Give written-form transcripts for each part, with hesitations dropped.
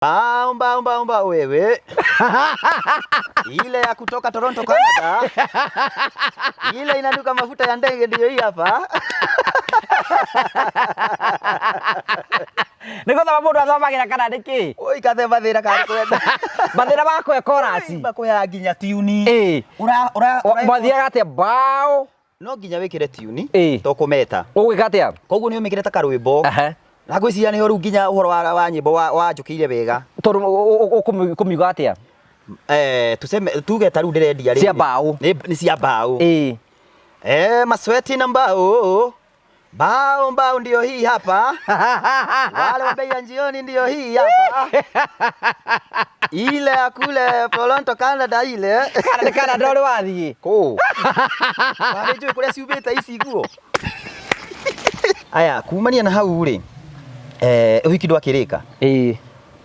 Omba wewe. Ile ya kutoka Toronto Canada. Ile inanuka mafuta ya ndege ndio hii hapa. Niko thoma mundu athomagira kana niki? Oi kathe mathira kana kwenda. Mathira bako e chorus. Bako ya nginya tune. Ura mathiaga atia bao. No nginya wikire tune to kumeta. Ugika atia? Koguo ni umikire ta karwimbo. Na gwiciria ni horu nginya uhoro wa nyimbo wa njukire wega. Toru kumiuga atia? Tuseme tuge taru ndirendia ri. Cia bao. Ni cia bao. Masweti na mbao. Mbao ndio hii hapa. Wale wa bei ya jioni ndio hii hapa. Ile ya kule Toronto Canada ile. Canada ndo wathie. Ko. Wale juu kule ciubita ici guo. Aya, kumania na hau ri. Wiki ndo akirika.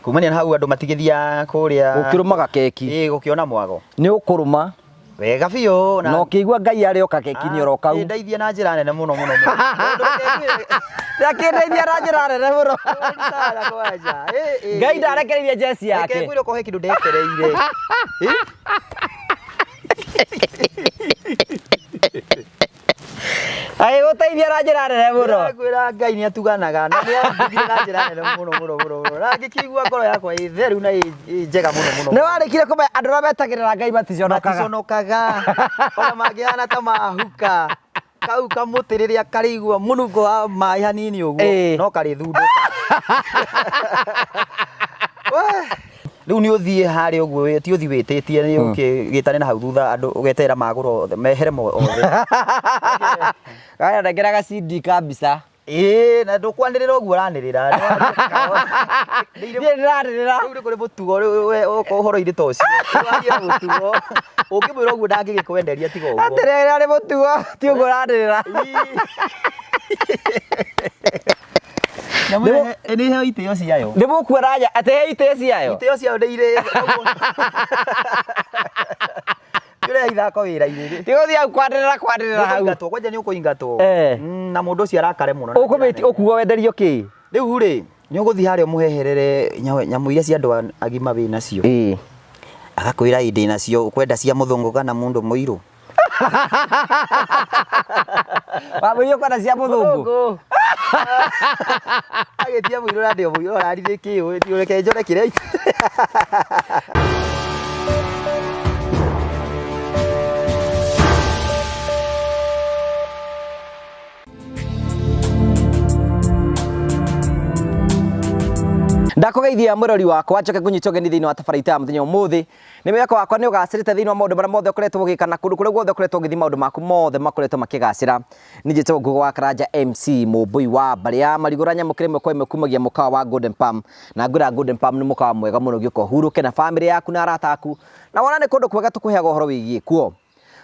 Kumania na hau andu matigithia kuria. Ukirumaga keki. Gukiona mwago. Ni ukuruma. Wega biyo na no kigwa ngai ari oka keki ni oroka u. Ndeithia na njira nene muno. Ndakindeithia na njira nene muno. Sala kwaja. Ngai ndarekereria jesi yake. Keki gwiro kohe kindu ndekereire. Ai uteithia na njira nene muno. Ngwira Ngai ni atuganaga na ni andigire na njira nene muno. Na ngikigua ngoro yakwa itheru na njega muno. Ni warikire kume andu ra betagirira Ngai maticonokaga. Ona mangihana ta mahuka. Kau kamutiriria karigwa munungo wa mai hanini uguo no kari thunduka. Riu ni uthie hari uguo ti uthi wititie ni ukigitane na hau thutha andu ugetera maguro mehere othe. Aya ndageraga CD kabisa. Na ndukwanirira uguo ranirira. Ndiranirira. Riu kuri mutugo we uhoro iri tocio. Wagira mutugo. Ukimwira uguo ndangigikwenderia tiga uguo. Atirira ri mutugo ti uguo ranirira. Ni he itio ciayo. Ndi mukwiraja ate he itio ciayo. Itio ciayo ndi ire. Kire ithako wira-ini. Tigothi au kwandirira hau. Ingatwo kwanja ni ukuingatwo. Na mundu ucio arakare muno. Ukumiti ukuwa wenderio ki? Riu ri ni uguthi hari umuheherere nyamu iria cia andu agima wi nacio. Agakwira indi nacio kwenda cia muthungu kana mundu muiru. Waburiyo kwenda cia muthungu. Agetia muiru na ndio muiru ararithiki ureke njore kire. Ndakugeithia murori wakwa njoke kunyitogeni thiini wa tafaraita ya muthenya umuthi ni mweka wakwa ni ugacirite thiini wa maundu maria mothe ukoretwo ugikana kundu kuria guothe ukoretwo ugithi maundu maku mothe makoretwo makigacira ni njitwo Ngugi wa Karanja MC Mumbui wa baria marigura nyamukire mwe kwa imwe kumagia mukawa wa Golden Palm na ngura Golden Palm ni mukawa mwega muno giuko huruke na family yaku na arata aku na wona ni kundu kwega tukuheaga uhoro wigie kuo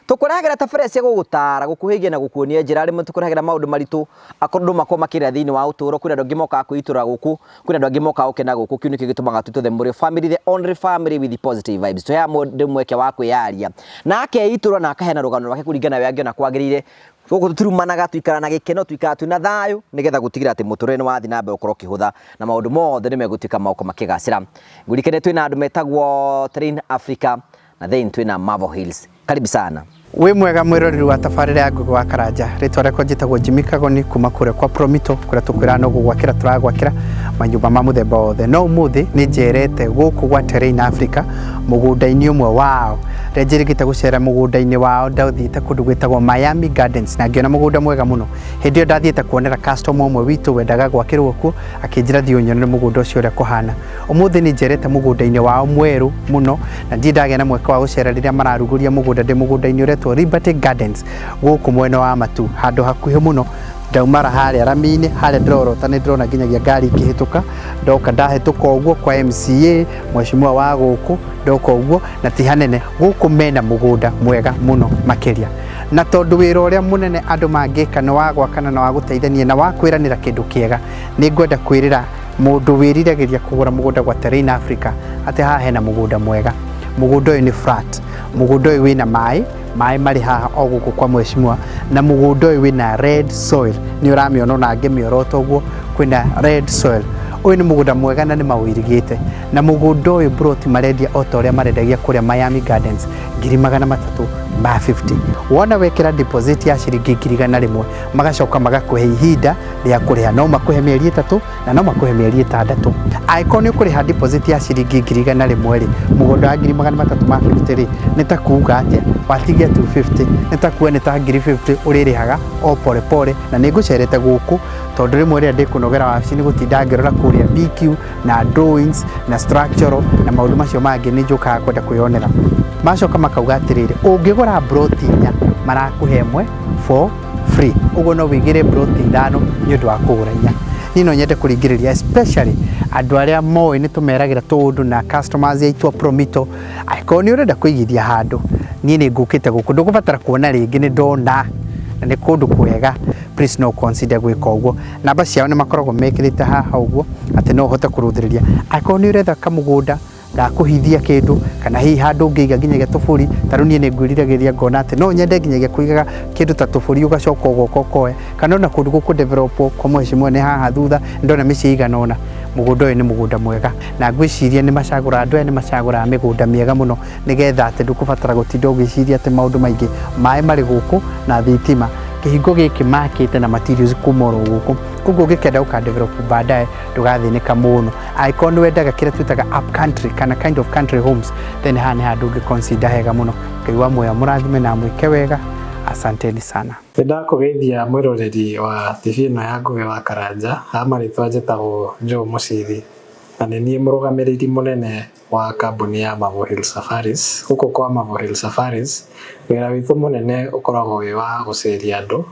tukurehagera tabere cia gugutara gukuhigia na gukuonia njira rimwe tukurehagera maundu maritu akordo makwa makira thiini wa uturo kwina andu ngimoka kuitura guku kwina andu ngimoka ukena guku kiu nikio gitumaga tututhe muri family the only family with the positive vibes to ya mundu mweke wa kwiyaria na akeitura na akahena rugano rwake kuringana we angiona kwagirire guku tutirumanaga tuikara na gikeno tuikara tu na thayu nigetha gutigira ati muturire ni wathi na mbe ukoro kihutha na maundu mothe ni megutika mauko makigacira ngurikene twina andu metagwo Train Africa na then twina Marvel Hills. Karibu sana. We mwega mwiroreri wa tafarira ya Ngugi wa Karanja ritwa reko njitagwo Jimmy Kagoni kuma kure kwa Promito kuria tukwira no gugwakira turagwakira manyumba ma muthemba othe no muthi ni njerete guku gwa Train Africa mugunda-ini umwe wao renjirigite gucera mugunda-ini wao ndathiite kundu gwitagwo Miami Gardens na ngiona mugunda mwega muno hindi yo ndathiite kuonera customer umwe witu wendaga gwakirwo kuo akinjira thio nyonere mugunda ucio uria kuhana umuthi ni njerete mugunda-ini wao mweru muno na ndi ndagĩa na mweke wa gucera riria mararuguria mugunda ndi mugunda-ini uria Liberty Gardens guku mwena wa Matu handu hakuhi muno ndaumara haria Rami-ini haria ndorota ni ndrona nginyagia ngari ikihituka ndoka ndahituka uguo kwa MCA mheshimiwa wa guku ndoka uguo na ti hanene guku mena mugunda mwega muno makiria na tondu wira uria munene andu mangika no wa gwakana na wa guteithania na wa kwiranira kindu kiega ni ngwenda kwirira mundu wiriragiria kugura mugunda gwa Train Africa ati haha hena mugunda mwega mugunda uyu ni flat mugunda uyu wina mai mari haha oguku kwa mheshimiwa na mugunda uyu wina red soil ni uramiona na ngemiorota uguo kwina red soil Uyu ni mugunda mwega na ni mawirigite na mugunda uyu broti marendia ota uria marendagia kuria Miami Gardens 350. Wona wekera deposit ya ciringi 100 magacoka magakuhe ihinda ria kuriha, no makuhe mieri 3 na no makuhe mieri 6. Aiko ni kuriha deposit ya ciringi 100 ri mugunda wa 350 ri nitakuga atia watigia 250 nitakuwa nita 50 uririhaga o pole pole, na nigucerete guku tondu rimwe ria ndikunogera wabici ni gutinda ngirora kuria BQ na drawings na structural na maundu macio mangi ni njukaga kwenda kwionera. Macoka makauga atiriri ungigura broti nya marakuhe mwe for free, ugo no wigire broti 5 ni undu wa kugura nya. Ni no nyende kuringiriria especially andu aria moe ni tumeragira tundu na customers aitu Promito. Aiko ni urenda kuigithia handu ni ni ngukite guku ndugubatara kuona ringi ni ndona na ni kundu kwega, please no consider gwika uguo. Namba ciao ni makoragwo mekirite haha uguo ati no uhote kuruthiriria. Aiko ni uretha kamugunda ga kuhithia kindu kana hi handu ngiiga nginyagia tuburi taru nie ni ngwiriragiria ngona ati no nyende nginyagia kuigaga kindu ta tuburi ugacoka ugokokoe kana na kundu guku develop commercial mwene haha thutha ndona mici iganona. Mugunda uyu ni mugunda mwega na ngwiciria ni macagura andu ni macagura migunda miega muno nigetha ati ndukubatara gutinda ugiciria ati maundu maingi mai mari guku na thitima kihingo giki makite na materials kumoro guku kugo gikenda uka develop baadaye ndugathinika muno. Icon wendaga kira twitaga up country kana kind of country homes then hani handu consider hega muno. Kaiwa moya murathime na mwike wega. Asanteni sana. Ndakugeithia mwiroreri wa TV ino ya Ngugi wa Karanja, amaritwa njitagwo Joe Mucithi na ni nie murugamiriri munene wa kambuni ya Mavo Hill Safaris. Huko kwa Mavo Hill Safaris wira witu munene ukoragwo wi wa guceria andu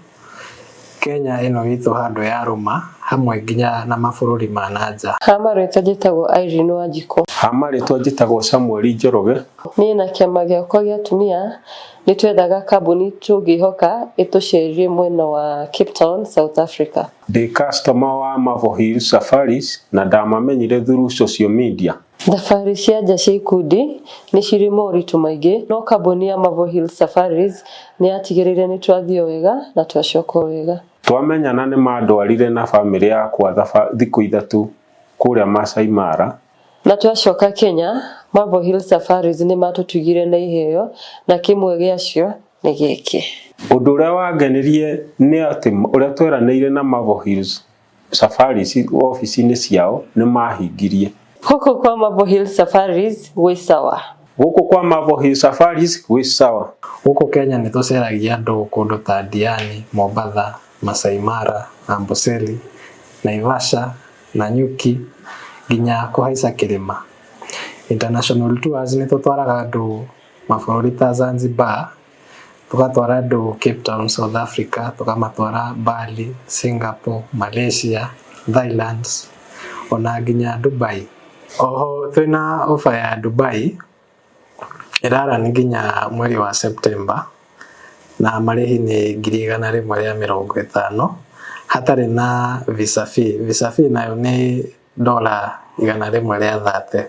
Kenya ino witu handu ya ruma hamwe nginya na mabururi ma nanja. Hamaritwa njitagwo Irene Wanjiko. Hamaritwa njitagwo Samuel Njoroge. Ni na kiama giakwa gia atumia ni twethaga kambuni tungihoka itucerie mwena wa Cape Town, South Africa. The customer wa Mavo Hill Safaris na ndamamenyire through social media. Thabarĩ cia nja cia ikundi nĩ cirĩ moritũ maingĩ, no kambuni ya Mavo Hill Safaris nĩ yatigĩrĩire nĩ twathio wega na twacoka wega. Twamenyana nĩ mandwarire na family yakwa thikũ 3 kũrĩa Masai Mara na twacoka Kenya. Mavo Hill Safaris nĩ matũtugire na iheo na kimwe gĩacio nĩ gĩkĩ. Ũndũ ũrĩa wangenirie nĩ atĩ ũrĩa tweranĩire na Mavo Hill Safaris ofici-inĩ ciao nĩ mahingirie. Huko kwa Mavo Hill Safaris gwĩ sawa. Huko kwa Mavo Hill Safaris gwĩ sawa. Huko Kenya nĩ tũceragia andũ kũndũ ta Diani, Mombasa, Masai Mara, Amboseli, Naivasha, Nanyuki nginya kuhaica Kirima. International tours nĩ tũtwaraga andũ mabũrũri ta Zanzibar, tugatwara andũ Cape Town, South Africa, tukamatwara Bali, Singapore, Malaysia, Thailand ona nginya Dubai. Oho twina ofa ya Dubai irara ni nginya mweri wa September na marihi ni 150 hatari na visa fee. Visa fee nayo ni $130.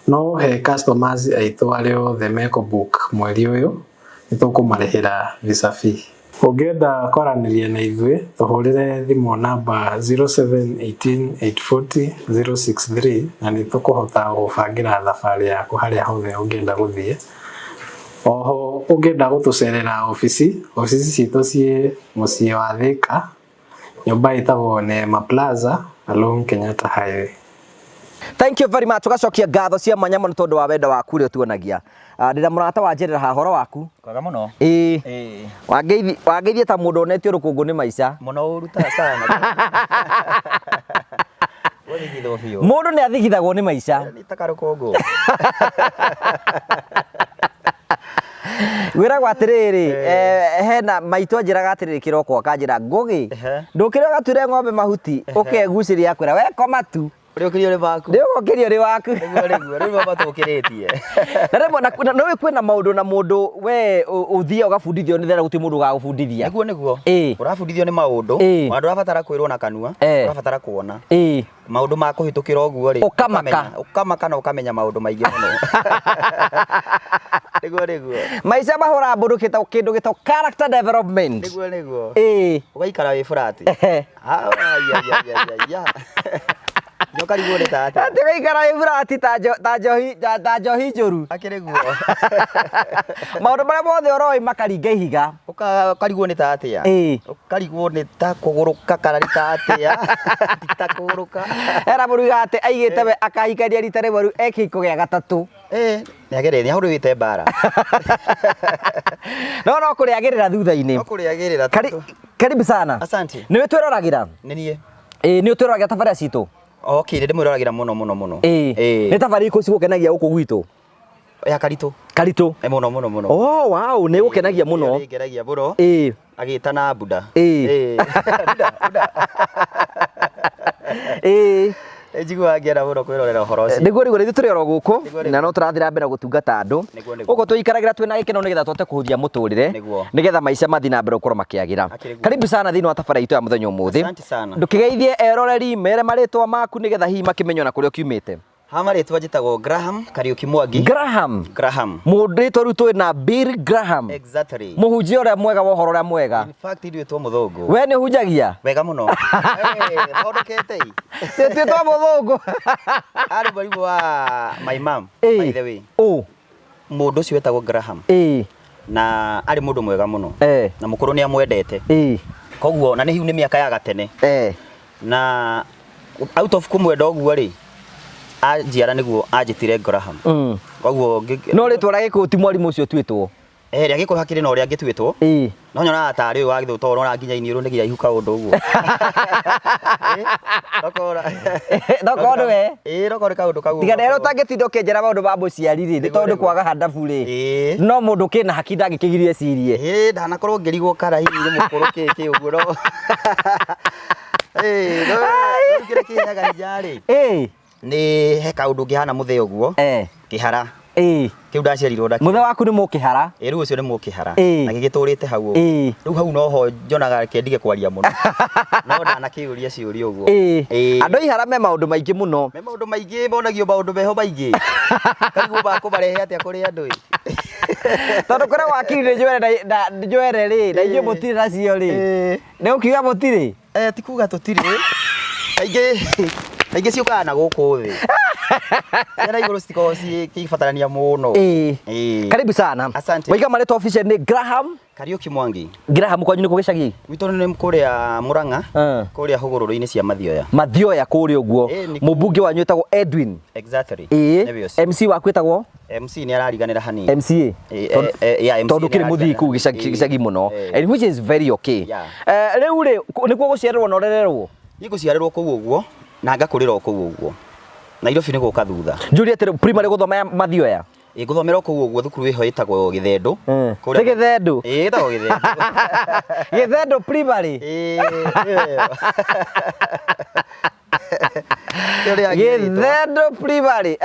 No he customers aitu areo the make book mweri uyu nitukumarihira visa fee. Ungenda kwaraniria na ithuĩ tuhurire thimu namba 0718840063 na nitukuhota gubangira thabarĩ yaku haria hothe ungenda guthie. Oho ungenda gutucerera ofici citu ci muciĩ wa Thika, nyumba itagwo Neema Plaza along Kenyatta Highway. Thank you very much. Tugacokia ngatho cia mwanya mũno tondu wa wendo waku uri tuonagia. Ndĩra mũrata wanjĩrĩra ha horo waku. Kwaga muno. Wangeithia ta mũndũ onetio rũkũngũ nĩ maica. Muno uruta sana. Mũndũ nĩ athigithagwo nĩ maica. Ni taka rũkũngũ. Gwĩragwo atĩrĩrĩ, hena maitũ anjĩraga atĩrĩrĩ kĩroko akanjĩra Ngugi, ndũkĩrĩ gatuĩre ng'ombe mahuti ũkegucĩria akwĩra we koma tu. Ũrĩũkĩrio nĩ waku. Ndĩũkĩrio nĩ waku. Rĩu baba tũkĩrĩtie. Na rĩmwe no kwĩna maũndũ na mũndũ we ũthia ũgabundithio nĩ thera gũtirĩ mũndũ ũgagũbundithia. Nĩguo. Ũrabundithio nĩ maũndũ. Maũndũ ũrabatara kwĩrwo na kanua, ũrabatara kuona. Maũndũ ma kũhĩtũkĩra ũguo rĩ. Ũkamaka na ũkamenya maũndũ maingĩ mũno. Nĩguo. Maica mahũra mũndũ kĩndũ gĩtagwo character development. Nĩguo. Ũgaikara wĩ flat. Nyoka riguo nĩ ta atĩa? Ati gaikara iburati ta njohi njũru. Akĩrĩ guo. Maũndũ marĩa mothe ũroĩ makaringa ihiga. Ũkarigwo nĩ ta atĩa? Ũkarigwo nĩ ta kũgũrũka kana nĩ ta atĩa? Ti ta kũgũrũka. Era mũruga atĩ aigĩte we akahikania rita rĩmwe rĩu ekĩko gĩa gatatũ. Nĩagerera nĩahũrĩte mbara. No kũrĩagĩrĩra thutha-inĩ. No kũrĩagĩrĩra. Karibu sana. Asante. Nĩwe twĩroragĩra? Nĩ niĩ. Nĩwe twĩroragĩra tabarĩra citũ? Okay, ndĩmwĩroragĩra mũno. Nĩ tabarĩra irĩkũ cigũkenagia gũkũ gwitũ? Ya Karitũ. Karitũ? Mũno. Oh, wow, nĩ gũkenagia mũno. Nĩ ngeragia mũno. Agĩtana Buda. Njiguaga ngĩenda mũno kwĩrorera ũhoro ũcio. Nĩguo rĩu tũrĩ oro gũkũ na no tũrathiĩ na mbere gũtungata andũ. Gũkũ tũikaragĩra twĩna gĩkeno nĩgetha tũhote kũhũthia mũtũrĩre nĩgetha maica mathiĩ na mbere gũkorwo makĩagĩra. Karibu sana thĩinĩ wa tabarĩra itũ ya mũthenya ũmũthĩ. Ndũkĩgeithie eroreri mere marĩtwa maku nĩgetha hihi makĩmenyo na kũrĩa ũkiumĩte. Marĩtwa njĩtagwo Graham Kariuki Mwangi. Graham. Mũndũ rĩtwa rĩu twĩ na Bill Graham. Exactly. Mũhunjia ũrĩa mwega wa ũhoro ũrĩa mwega. In fact nduĩtwo mũthũngũ. We nĩ ũhunjagia? Wega mũno. Thondekete. Twĩtwo mũthũngũ. Arĩ mũrimũ wa my mom by the way. Mũndũ ũcio wetagwo Graham. Na arĩ mũndũ mwega mũno. Na mũkũrũ nĩ amwendete. Koguo na nĩ hiu nĩ mĩaka ya gatene. Na out of kumwenda ũguo rĩ anjiara nĩguo anjĩtire Graham. Koguo no rĩtwa rĩa gĩkũyũ ti mwarimũ ũcio twĩtwo. Rĩa gĩkũyũ hakĩrĩ na ũrĩa angĩtwĩtwo. No nyonaga ta arĩ ũyũ wa gĩthũngũ tondũ ũrona nginya iniũrũ nĩ gĩa ihuka ũndũ ũguo. Ndokoro we. Ndokoro kaũndũ kau. Tiga rero tangĩtinda ũkĩnjĩra maũndũ ma mũciari rĩ, nĩ tondũ kwaga handabu rĩ. No mũndũ kĩna haki ndangĩkĩgirie cirie. Ndanakorwo ngĩrigwo kara hihi nĩ mũkũrũ kĩkĩ ũguo no. No kĩrĩa kĩheaga hinya rĩ. Nĩ he kaũndũ ngĩhana mũthee ũguo. Kĩhara. Kĩu ndaciarirwo ndakĩ. Mũthe waku nĩ mũkĩhara? Rĩu ũcio nĩ mũkĩhara. Na gĩgĩtũrĩte hau. Rĩu hau noho njonaga kĩndige kwaria mũno. No ndanakĩũria ciũria ũguo. Andũ ihara me maũndũ maingĩ mũno. Me maũndũ maingĩ monagio maũndũ meho maingĩ. Karigũ bakũmarehe atĩa kũrĩ andũ. Tondũ kũrĩa gwakiri nĩ njoere rĩ, na inyuĩ mũtirĩ nacio rĩ. Nĩ ũkiuga mũtirĩ? Ti kuga tũtirĩ. Kaingĩ ciũkaga na gũkũ thĩ. Ciana igũrũ citikoragwo cikĩbatarania mũno. Karibu sana. Asante. Waiga marĩtwa official nĩ Graham Kariuki Mwangi. Graham kwanyu nĩ kũ gĩcagi? Gwitũ nĩ kũrĩa Murang'a, kũrĩa hũgũrũrũ-inĩ cia Mathioya. Mathioya kũrĩa ũguo. Mũmbunge wanyu etagwo Edwin. Exactly. MC waku etagwo? MC nĩ arariganĩra hanini. MCA. Tondũ kĩrĩ mũthii kũu gĩcagi mũno. And which is very okay. Rĩu rĩ nĩkuo gũciarĩrwo na ũrererwo? Niĩ ngũciarĩrwo kũu ũguo na ngakũrĩra kũu ũguo. Nairobi nĩ gũka thutha. Njũria atĩ primary gũthoma Mathioya? Ngũthomera kũu ũguo thukuru ĩho ĩtagwo Gĩthendũ. Nĩ Gĩthendũ? Ĩtagwo Gĩthendũ. Gĩthendũ primary? Gĩthendũ primary.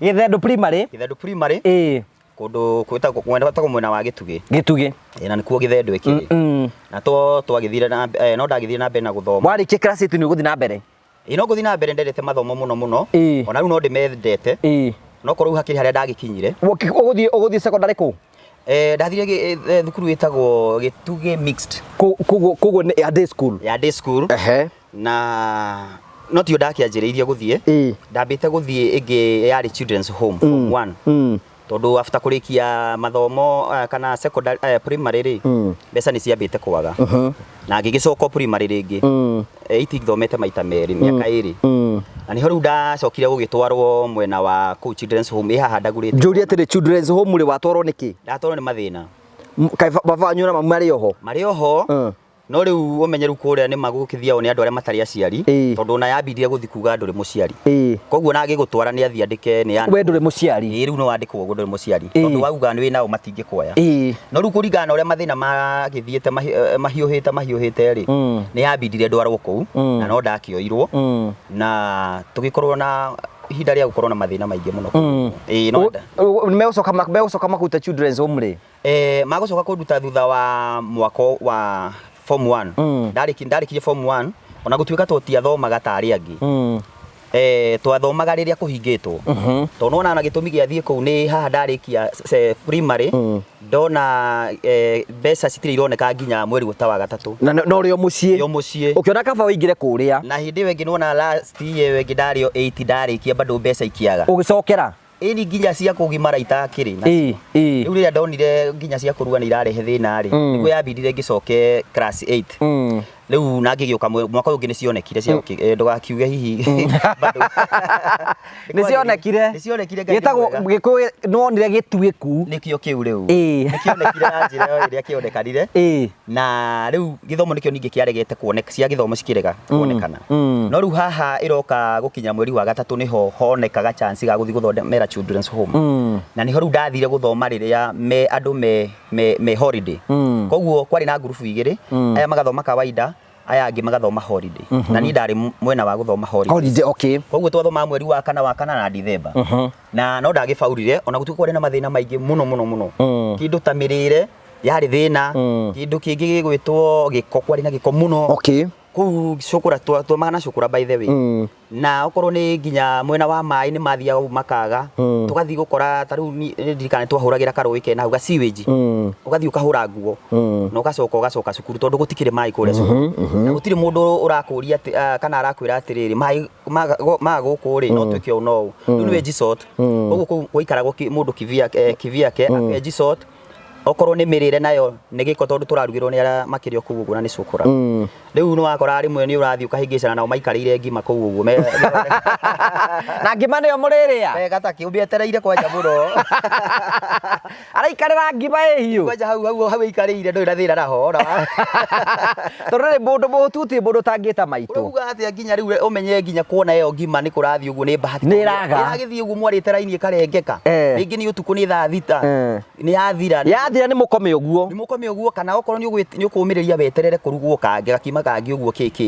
Gĩthendũ primary? Gĩthendũ primary. Kũndũ kwĩtagwo mwena wa Gĩtugĩ. Gĩtugĩ. Na nĩkuo Gĩthendũ ĩkĩrĩ. Na twagĩthire no ndagĩthire na mbere na gũthoma. Warĩkia class 8 nĩ ũgũthiĩ na mbere? No gũthiĩ na mbere ndendete mathomo mũno. Ona rĩu no ndĩmendete. No korwo hakĩrĩ harĩa ndagĩkinyire. Ũgũthiĩ secondary kũ? Ndathire thukuru ĩtagwo Gĩtugĩ mixed. Koguo nĩ ya day school? Ya day school. Na no tio ndakĩanjĩrĩirie gũthiĩ. Ndambĩte gũthiĩ ĩngĩ yarĩ children's home form 1. Tondũ after kũrĩkia mathomo kana secondary primary rĩ mbeca nĩ ciambĩte kwaga. Na ngĩgĩcoka primary rĩngĩ. Itingĩthomete maita merĩ mĩaka ĩrĩ. Na nĩho rĩu ndacokire gũgĩtwarwo mwena wa kũu children's home haha ndagũrĩte. Njũria atĩrĩ children's home rĩ watwarwo nĩkĩ? Ndatwarwo nĩ mathĩna. Baba wanyu na mami marĩ oho? Marĩ oho. No rĩu ũmenyeru kũrĩa nĩ magũkĩthiao nĩ andũ arĩa matarĩ aciari tondũ ona yambindire gũthi kuga ndũrĩ mũciari. Koguo na agĩgũtwara nĩ athi andĩke nĩ we ndũrĩ mũciari? Rĩu no wandĩkwo ũguo ndũrĩ mũciari tondũ wauga nĩ wĩnao matingĩkuoya. No rĩu kũringana na ũrĩa mathĩna magĩthiĩte mahiũhĩte rĩ nĩ yambindire ndwarwo kũu na no ndakĩoirwo na tũgĩkorwo na ihinda rĩa gũkorwo na mathĩna maingĩ mũno. Megũcoka makũruta children's home rĩ? Magũcoka kũnduta thutha wa mwaka wa form 1. Ndarĩkirie form 1 ona gũtuĩka tũtiathomaga ta arĩa angĩ. twathomaga riria kuhingitwo tondu ona na gitumi gia thie kou ni haha ndarikia primary ndona mbeca citire ironeka nginya mweri gutawa gatatu no rio mucii ukiona kaba uingire kuria na hindi wengi nona last year wengi ndario 8 ndarikia bado mbeca ikiaga ugicokera ĩni nginya cia kugimara itakĩrĩ na rĩu rĩrĩa ndonire nginya cia kũrua nĩ irarehe thĩna rĩ nĩguo yambindire ngĩcoke class 8 rĩu na ngĩgĩũka mwaka ũyũ ũngĩ nĩ cionekire cia ndũgakiuge hihi nĩ cionekire gĩtagwo gĩkũyũ nonire gĩtuĩku nĩkĩo kĩu rĩu nĩkĩonekire na njĩra ĩrĩa kĩonekanire na rĩu gĩthomo nĩkĩo ningĩ kĩaregete kuoneka cia gĩthomo cikĩrega kuonekana no rĩu haha ĩroka gũkinya mweri wa gatatũ nĩho honekaga chance ga gũthiĩ gũthondemera children's home na nĩho rĩu ndathire gũthoma rĩrĩa andũ me holiday koguo kwarĩ na group igĩrĩ aya magathoma kawaida aya angĩ magathoma holiday na niĩ ndarĩ mwena wa gũthoma holiday okay koguo twathomaga mweri wa kana na December na no ndagĩbaurire ona gũtuĩka kwarĩ na mathĩna maingĩ mũno kĩndũ ta mĩrĩre yarĩ thĩna kĩndũ kĩngĩ gĩgwĩtwo gĩko kwarĩ na gĩko mũno okay kuu cukura twa na cukura by the way na okorwo ni nginya mwena wa mai ni mathiaga makaga tugathi gukora taru ndirikane twahuragira karũĩ kena hau ga sewage ugathi ukahura nguo na ugacoka cukuru tondu gutikire mai kuria cukuru na gutire mundu urakuria kana arakwira atiriri mai maguku ri no twike no ni weji sort uguo guikara mundu kivyake akeji sort okorwo ni mirire nayo ni giko tondu turarugirwo ni ara makirio kuu uguo na ni cukura riu no wakora rimwe ni urathi ukahingicana nao maikarire ngima kuu uguo na ngima niyo muriria wega kiumbietereire kwanja muno araikarira ngima hiyo kwanja hau ikarire ndoi na thira naho tondu ni mundu mututi mundu tangita maitu uga atia nginya riu umenye nginya kuona iyo ngima ni kurathi uguo ni bahati ni raga agithii uguo mwarite raini ikarengeka ringi ni utuku ni thaa thita ni yathira ni mukome uguo kana okorwo ni ukumiriria weterere kurugwo kange gakima kangi uguo kiki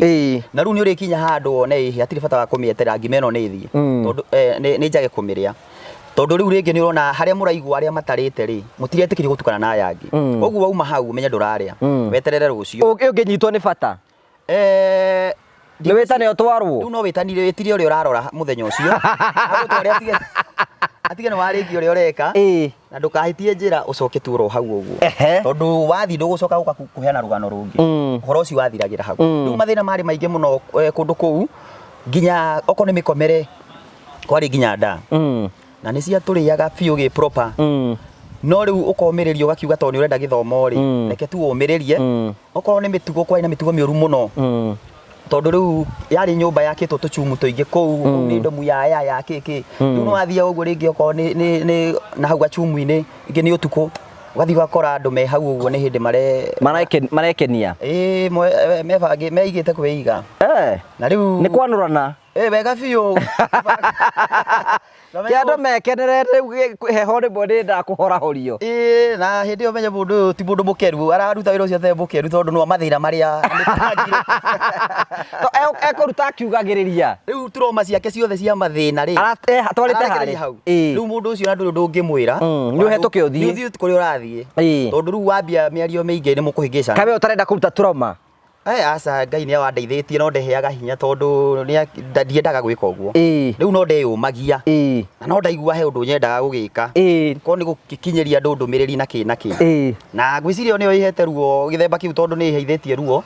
na riu ni urikinya handu one hatiri bata wa kumieterera ngima ino ni thie tondu ni njage kumiria tondu riu ringi ni urona haria muraigwa aria matarite ri mutiretikiri gutukana na yangi koguo wauma hau umenya nduraria weterere rucio unginyitwo ni bata ni wetane otwarwo riu no wetanire wetire uria urarora muthenya ucio agutware atige no warĩki ũrĩa ũreka na ndũkahitie njĩra ũcoke turo hau ũguo tondu wathi ndũgũcoka gũka kũheana rũgano rũngĩ ũhoro ũcio wathiragĩra hau rĩu mathĩna marĩ maingĩ mũno kũndũ kũu nginya okorwo nĩ mĩkomere kwarĩ nginya nda na nĩ ciatũrĩaga biũ gĩ proper no rĩu ũkomĩrĩrio ũgakiuga tondũ nĩ ũrenda gĩthomo rĩ reke tu ũmĩrĩrie okorwo nĩ mĩtugo kwarĩ na mĩtugo mĩũru mũno tondu riu yari nyumba yakitwo tuchumu tuingi kou ni ndomu ya kiki riu no athia uguo ringi oko ni na hau gachumu-ini ingi ni utuku ugathi gakora andu me hau uguo ni hindi marekenia mebangi meigite kwiga na riu ni kwanurana wega biũ kiando mekenere heho rimwe ni ndakuhorahorio na hindi umenye mundu ti mundu mukeru araruta wira ucio the mukeru tondu no mathira maria ekuruta akiugagiriria riu turoma ciake ciothe cia mathina ri atwarite hari riu mundu ucio na ndungimwira ni uhetuke uthie kuri urathie tondu riu wambia miario mingi ni mukuhingicana kabe utarenda kuruta trauma asa Ngai ni awandeithĩtie no ndeheaga hinya tondu ndiendaga gwĩka ũguo rĩu no ndeyũmagia na no ndaigua he ũndũ nyendaga gũgĩka korwo nĩ gũkinyĩria andũ ndũmĩrĩri na kĩ na ngwĩciria nĩyo ihete ruo gĩthemba kĩu tondu nĩ iheithĩtie ruo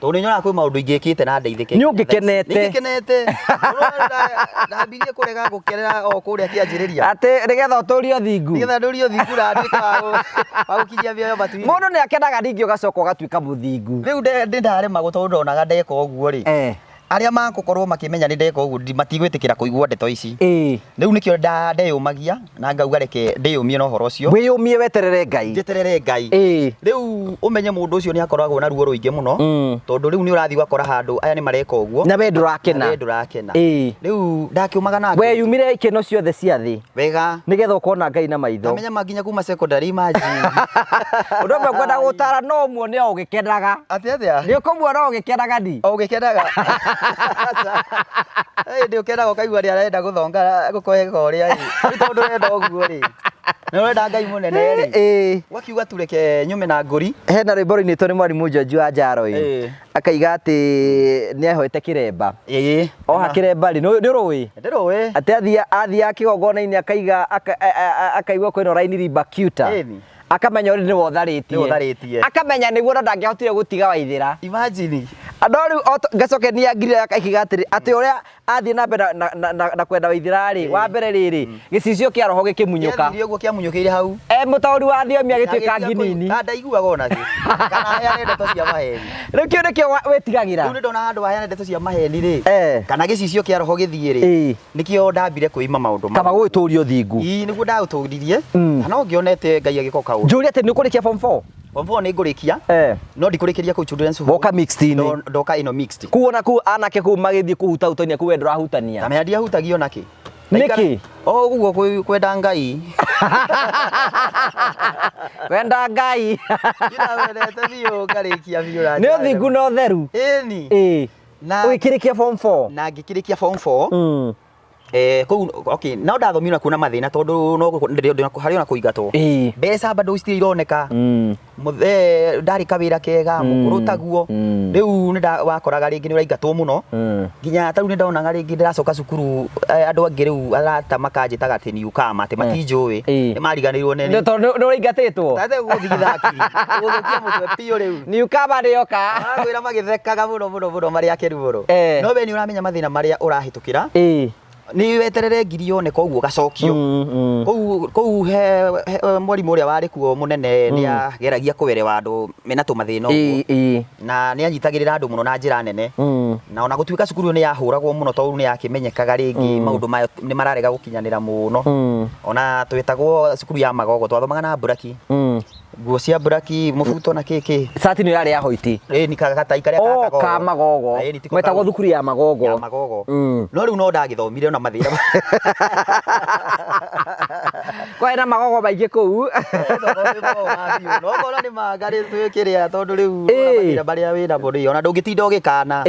tondu nĩnyonaga kwĩ maũndũ ingĩkĩte na ndeithĩke nĩ ũngĩkenete ndambirie kũrega gũkenera o kũrĩa kĩanjĩrĩria atĩ nĩgetha ũtũrio thingu na nduĩka wa gũkinyia mĩoyo matu mũndũ nĩ akenaga ningĩ ũgacoka ũgatuĩka mũthingu rĩu ndarema tondu ndonaga ndeka ũguo rĩ aria makukorwo makimenya ni ndeka ũguo matigwĩtĩkĩra kũigua ndeto ici rĩu nĩkĩo ndeyũmagia na ngauga reke ndĩyũmie na ũhoro ũcio wĩyũmie weterere Ngai njeterere Ngai rĩu ũmenye mũndũ ũcio nĩ akoragwo na ruo rũingĩ mũno tondu rĩu nĩ ũrathi gakora handũ aya nĩ mareka ũguo na we ndũrakena rĩu ndakiumaga na weyumire ikeno ciothe cia thĩ wega nĩgetha ũkona Ngai na maitho amenya maginya kuma secondary imagine ũndũ ũmwe kwenda gũtara no muone o ũgĩkenaga atĩa nĩ ũkũmuona ũgĩkenaga ndi o ũgĩkenaga ndio kenda ukaigua ri arenda guthonga gukoheka uria ri tondu renda uguo ri Nĩ ũrenda Ngai mũnene rĩ. Wakiuga tureke nyume na ngũri. Hena rwĩmbo rũinĩtwo nĩ mwarimu Njonju wa Njarũĩ. Akaiga atĩ nĩehoete kĩremba. Oha kĩremba rĩ, nĩ ũrũĩ? Ndĩrũĩ. Atĩ athiaga kĩgongona-inĩ akaiga akaigua kwĩna raini rimba cuta. Akamenya ũrĩ nĩwe ũtharĩtie. Akamenya nĩguo na ndangĩahotire gũtiga Waithĩra. Imagine. Andũ rĩu ngacokenia ngirĩra akaiga atĩ ũrĩa athiĩ na mbere na kwenda Waithĩra rĩ, wa mbere rĩrĩ gĩcicio kĩa roho gĩkĩmunyũka. Gĩathirio ũguo kĩamunyũkĩire hau. Mũtaũri wa thiomi agĩtuĩka nginini. Ndaiguaga ona kĩ. Kana heane ndeto cia maheni. Rĩu kĩo nĩkĩo wĩtigagĩra. Rĩu nĩ ndona handũ heane ndeto cia maheni rĩ. Kana gĩcicio kĩa roho gĩthiĩ rĩ. Nĩkĩo ndambire kwĩima maũndũ kaba gwĩtũrio thingu. Nĩguo ndaũtũririe. Kana ũngĩonete Ngai agĩka kaũndũ. Njũria atĩ nĩ ũkũrĩkia form 4? Form 4 nĩ ngũrĩkia. No ndikũrĩkĩria kũu children's home. Woka mixed -inĩ. Ndoka ĩno mixed. Kuona kuu anake kuu magĩthiĩ kũhutahutania kuu wendo rahutania. Kamenya ndiahutagio nakĩ. Nĩkĩ? Ũguo kwenda Ngai. Kwenda Ngai. Ndĩrawendete biũ ngarĩkia biũ. Nĩ ũthingu na ũtheru. Ĩni. Na ũgĩkĩrĩkia form 4? Na ngĩkĩrĩkia form 4. Kũu okay, no ndathomire kuna mathĩna tondũ no harĩ ona kũingatwo. Mbeca bado citirĩ ironeka. Ndarĩ kawĩra kega mũkũrũ taguo. Rĩu nĩ wakoraga rĩngĩ nĩ ũraingatwo mũno. Nginya tarĩu nĩ ndaonaga rĩngĩ ndĩracoka cukuru andũ angĩ rĩu arata makanjĩtaga atĩ newcomer atĩ matinjũĩ. Nĩ mariganĩirwo nĩ. Tondũ nĩ ũraingatĩtwo. Tathe gũthigitha akiri. Gũthũkia mũtwe piũ rĩu. Newcomer nĩoka. Magwĩra magĩthekaga mũno marĩ akeru mũno. No we nĩ ũramenya mathĩna marĩa ũrahĩtũkĩra. Nĩ weterere ngiri one koguo gacokio. Kũu he mwarimu ũrĩa warĩ kuo mũnene nĩ ageragia kũwerewa andũ mena tũmathĩna ũguo. Na nĩ anyitagĩrĩra andũ mũno na njĩra nene. Na ona gũtuĩka cukuru nĩ yahũragwo mũno tondũ nĩ yakĩmenyekaga rĩngĩ maũndũ mayo nĩ mararega gũkinyanĩra mũno. Ona twĩtagwo cukuru ya Magogo twathomaga na buraki. Nguo cia buraki mũbuto na kĩkĩ. Sati nĩ yarĩ ya hoiti. Ni kagatai karĩa ka ka Magogo. Metagwo thukuru ya Magogo. Ya Magogo. No rĩu no ndagĩthomire ona mathĩna. Kwĩna Magogo maingĩ kũu. No korwo nĩ magarĩ twĩkĩrĩa tondũ rĩu mathĩna marĩa wĩna mo rĩ ona ndũngĩtinda ũgĩkana.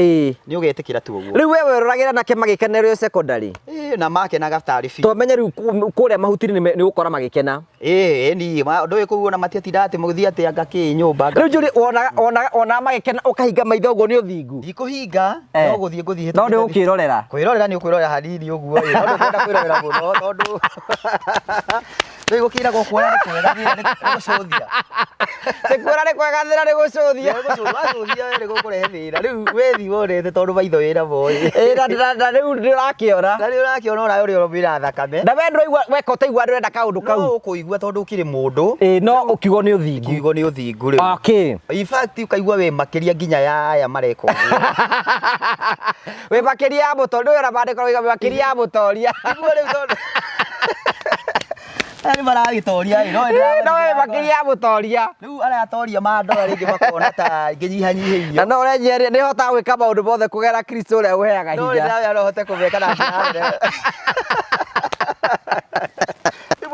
Nĩ ũgetĩkĩra tu ũguo. Rĩu wewe ũragĩra nake magĩkenerwo secondary. Na makenaga tarĩ fi. Tũmenye rĩu kũrĩa mahutiri nĩ ũgũkora magĩkena. Ni ũndũ ũyũ kũu ona matiatinda atĩ mũgĩthiĩ atĩ anga kĩ nyũmba. Rĩu njũri ona magĩkena ũkahinga maitho ũguo nĩ ũthingu. Ndikũhinga no gũthiĩ no nĩ ũkĩrorera. Kwĩrorera nĩ ũkwĩrorera hanini ũguo no ndũkwenda kwĩrorera mũno tondũ rĩu gũkĩragwo kuona nĩ kwega nĩ gũcũthia. Nĩ kuona nĩ kwega thĩra nĩ gũcũthia. Gũcũthia nĩ gũkũrehe thĩna. Rĩu wĩthi wonete tondũ maitho wĩna mo. Na rĩu ndĩrakĩona. Na rĩu ũrakĩona ona ũrĩa ũromĩra thakame. Na we ndũraigua weka ũtaigua ndũrenda kaũndũ kau. No ũkũigua tondũ ũkĩrĩ mũndũ. No ũkiugo nĩ ũthingu. Ũkiugo nĩ ũthingu rĩu. Okay. In fact ũkaigua we makĩria nginya ya aya mareka ũguo. We makĩria ya mũtongoria na bandĩko we makĩria ya mũtongoria. Nĩguo rĩu tondũ nĩ maragĩtoria no we makĩria ya mũtongoria. Rĩu aratoria mandora rĩngĩ makona ta ngĩnyihanyihĩirio. Na no ũrenyeria nĩ hotaga gwĩka maũndũ mothe kũgerera Kristo ũrĩa ũheaga hinya. No rĩrĩa no hote kũmeka na njĩra nene.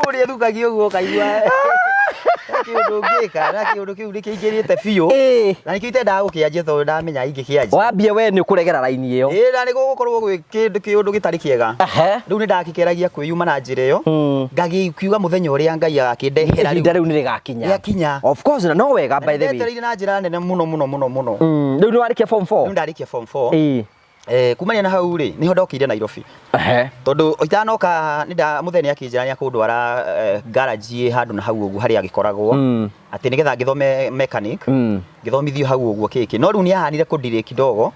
Mũrĩa thukagio ũguo kaigua. Kĩũndũ ngĩka na kĩũndũ kĩu nĩkĩingĩrĩte biũ. Na nĩkĩo itendaga gũkĩanjia tondũ ndamenya ingĩkĩanjia. Wambia we nĩ ũkũregera raini ĩyo. Na nĩ gũgũkorwo gwĩ kĩũndũ gĩtarĩ kĩega. Rĩu nĩ ndakĩkeragia kwĩyuma na njĩra ĩyo. Ngagĩkiuga mũthenya ũrĩa Ngai agakĩndehera rĩu. Ihinda rĩu nĩ rĩgakinya. Of course na no wega by the way. Ndetereire na njĩra nene mũno. Rĩu nĩ warĩkia form 4? Rĩu ndarĩkia form 4. Kumania na hau rĩ niho ndokire Nairobi. Tondũ itanoka mũthenya akĩnjĩra kũndwara garage handũ na hau ũguo harĩa agĩkoragwo atĩ nĩgetha ngĩthome mechanic ngĩthomithio hau ũguo kĩkĩ. No rĩu nĩ ahanire kũndirĩ kidogo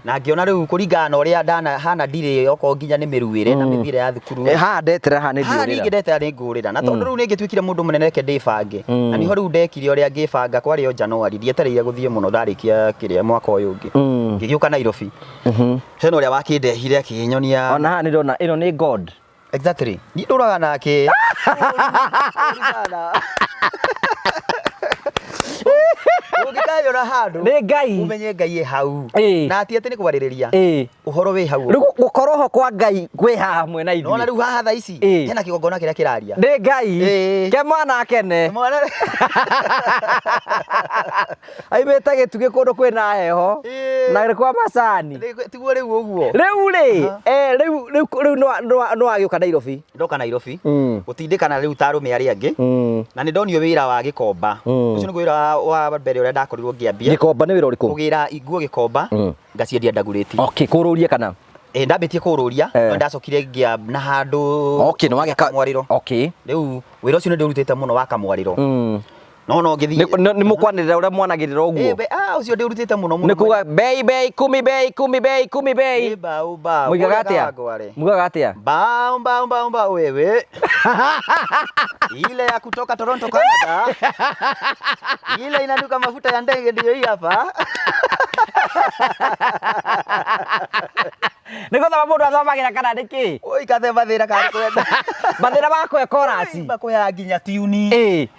na ngĩona rĩu kũringana na ũrĩa hana ndirĩ okorwo nginya nĩ mĩruĩre na mĩthire ya thukuru. Ndetera nĩ ndiũrĩra. Ndetera nĩ ngũrĩra na tondũ rĩu nĩ ngĩtuĩkire mũndũ mũnene reke ndĩbange. Na niho rĩu ndekire ũrĩa ngĩbanga kwarĩ o January ndietereire gũthiĩ mũno ndarĩkia kĩrĩa mwaka ũyũ ũngĩ. Ngĩgĩũka Nairobi. Hena ũrĩa wakĩndehire akĩnyonia. Ona haha nĩndona ĩno nĩ God. Exactly. Ni ndũraga nake. ũrayona handũ nĩ Ngai umenye Ngai e hau Ĩĩ. na ati ati nĩ kwarĩrĩria ũhoro wĩ hau rĩu gũkorwo ho kwa Ngai gwĩ haha mwena no na ithuĩ rĩu haha thaa ici Ĩĩ. hena kĩgongona kĩrĩa kĩraria nĩ Ngai Ĩĩ. ke mwana kene mwana aimĩte gĩtugĩ kũndũ kwĩna heho Ĩĩ. na kwa macani tiguo rĩu ũguo rĩu rĩ rĩu no agĩũka Nairobi ndoka Nairobi gũtindĩkana rĩu ta arũme arĩa angĩ na nĩ ndonio wĩra wa gĩkomba ũcio nĩ wĩra wa mbere ũrĩa ndakorirwo ngĩambia gĩkomba nĩ wĩra ũrĩkũ kũgĩra iguo gĩkomba ngaciendia ndagurĩti okay kũrũria kana ndambĩtie kũrũria no ndacokire ngĩa na handũ okay no wagĩka kamwarĩro okay rĩu wĩra ũcio nĩ ndĩrutĩte mũno wa kamwarĩro no ngĩthiĩ nĩ mũkwanĩrĩra ũrĩa mwanagĩrĩra ũguo ũcio ndĩrutĩte mũno mũno nĩ kuga bei kumi bei mũigaga atĩa mugaga atĩa mbao wewe ile ya kutoka Toronto Canada ile inanuka mafuta ya ndege ndio hii hapa nĩgũthoma mũndũ athomagira kana nĩkĩ oi kathe mathĩra kana kwenda mathĩra makwe korasi makoya nginya tiuni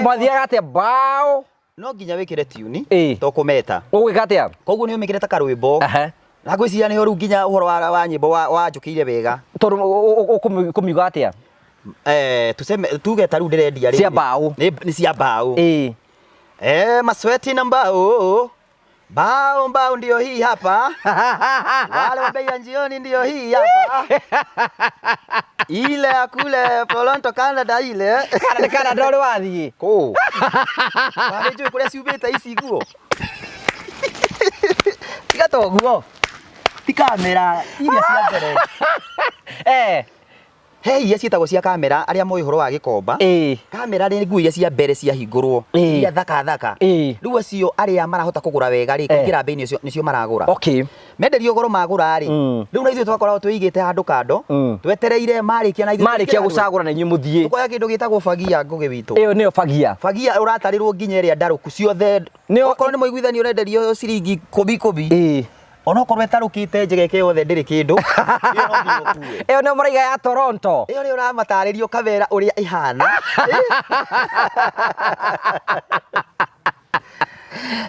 mwathiaga atĩa mbao no nginya wĩkĩre tiuni Ĩĩ. to kũmeta ũgwĩka atĩa koguo nĩ ũmĩkĩrĩte karwĩmbo na ngwĩciria nĩho rĩu nginya ũhoro wa nyĩmbo wanjũkĩire wega tondũ kũmiuga atĩa tuseme tuge ta rĩu ndĩrendia rĩrĩ cia mbao nĩ cia mbao masweti na mbao mbao ndio hii hapa wale wa bei ya jioni ndio hii hapa ile ya kule Toronto Canada ile Canada ũrĩ wathiĩ kũ wale njũĩ kũrĩa ciumĩte ici nguo tiga toguo ti kamera iria cia mbere he iria ciĩtagwo cia kamera arĩa moĩ ũhoro wa gĩkomba kamera nĩ nguo iria cia mbere ciahingũrwo iria thaka rĩu acio arĩa marahota kũgũra wega rĩ kũingĩra mbei nĩcio maragũra menderio goro magũra rĩ rĩu na ithuĩ twakoragwo twĩigĩte handũ kando twetereire marĩkia na ithuĩ marĩkia gũcagũra na inyuĩ mũthiĩ tũkoya kĩndũ gĩtagwo fagia ngũgĩ witũ ĩyo nĩyo fagia ũratarĩrwo nginya ĩrĩa ndarũku ciothe okorwo nĩ mũiguithanio ũrenderio ciringi kũbi onokorwo etarũkĩte njegeke yothe ndĩrĩ kĩndũ ĩyo nĩ mũraiga ya Toronto ĩyo nĩ ũramatarĩrio kamera ũrĩa ĩhana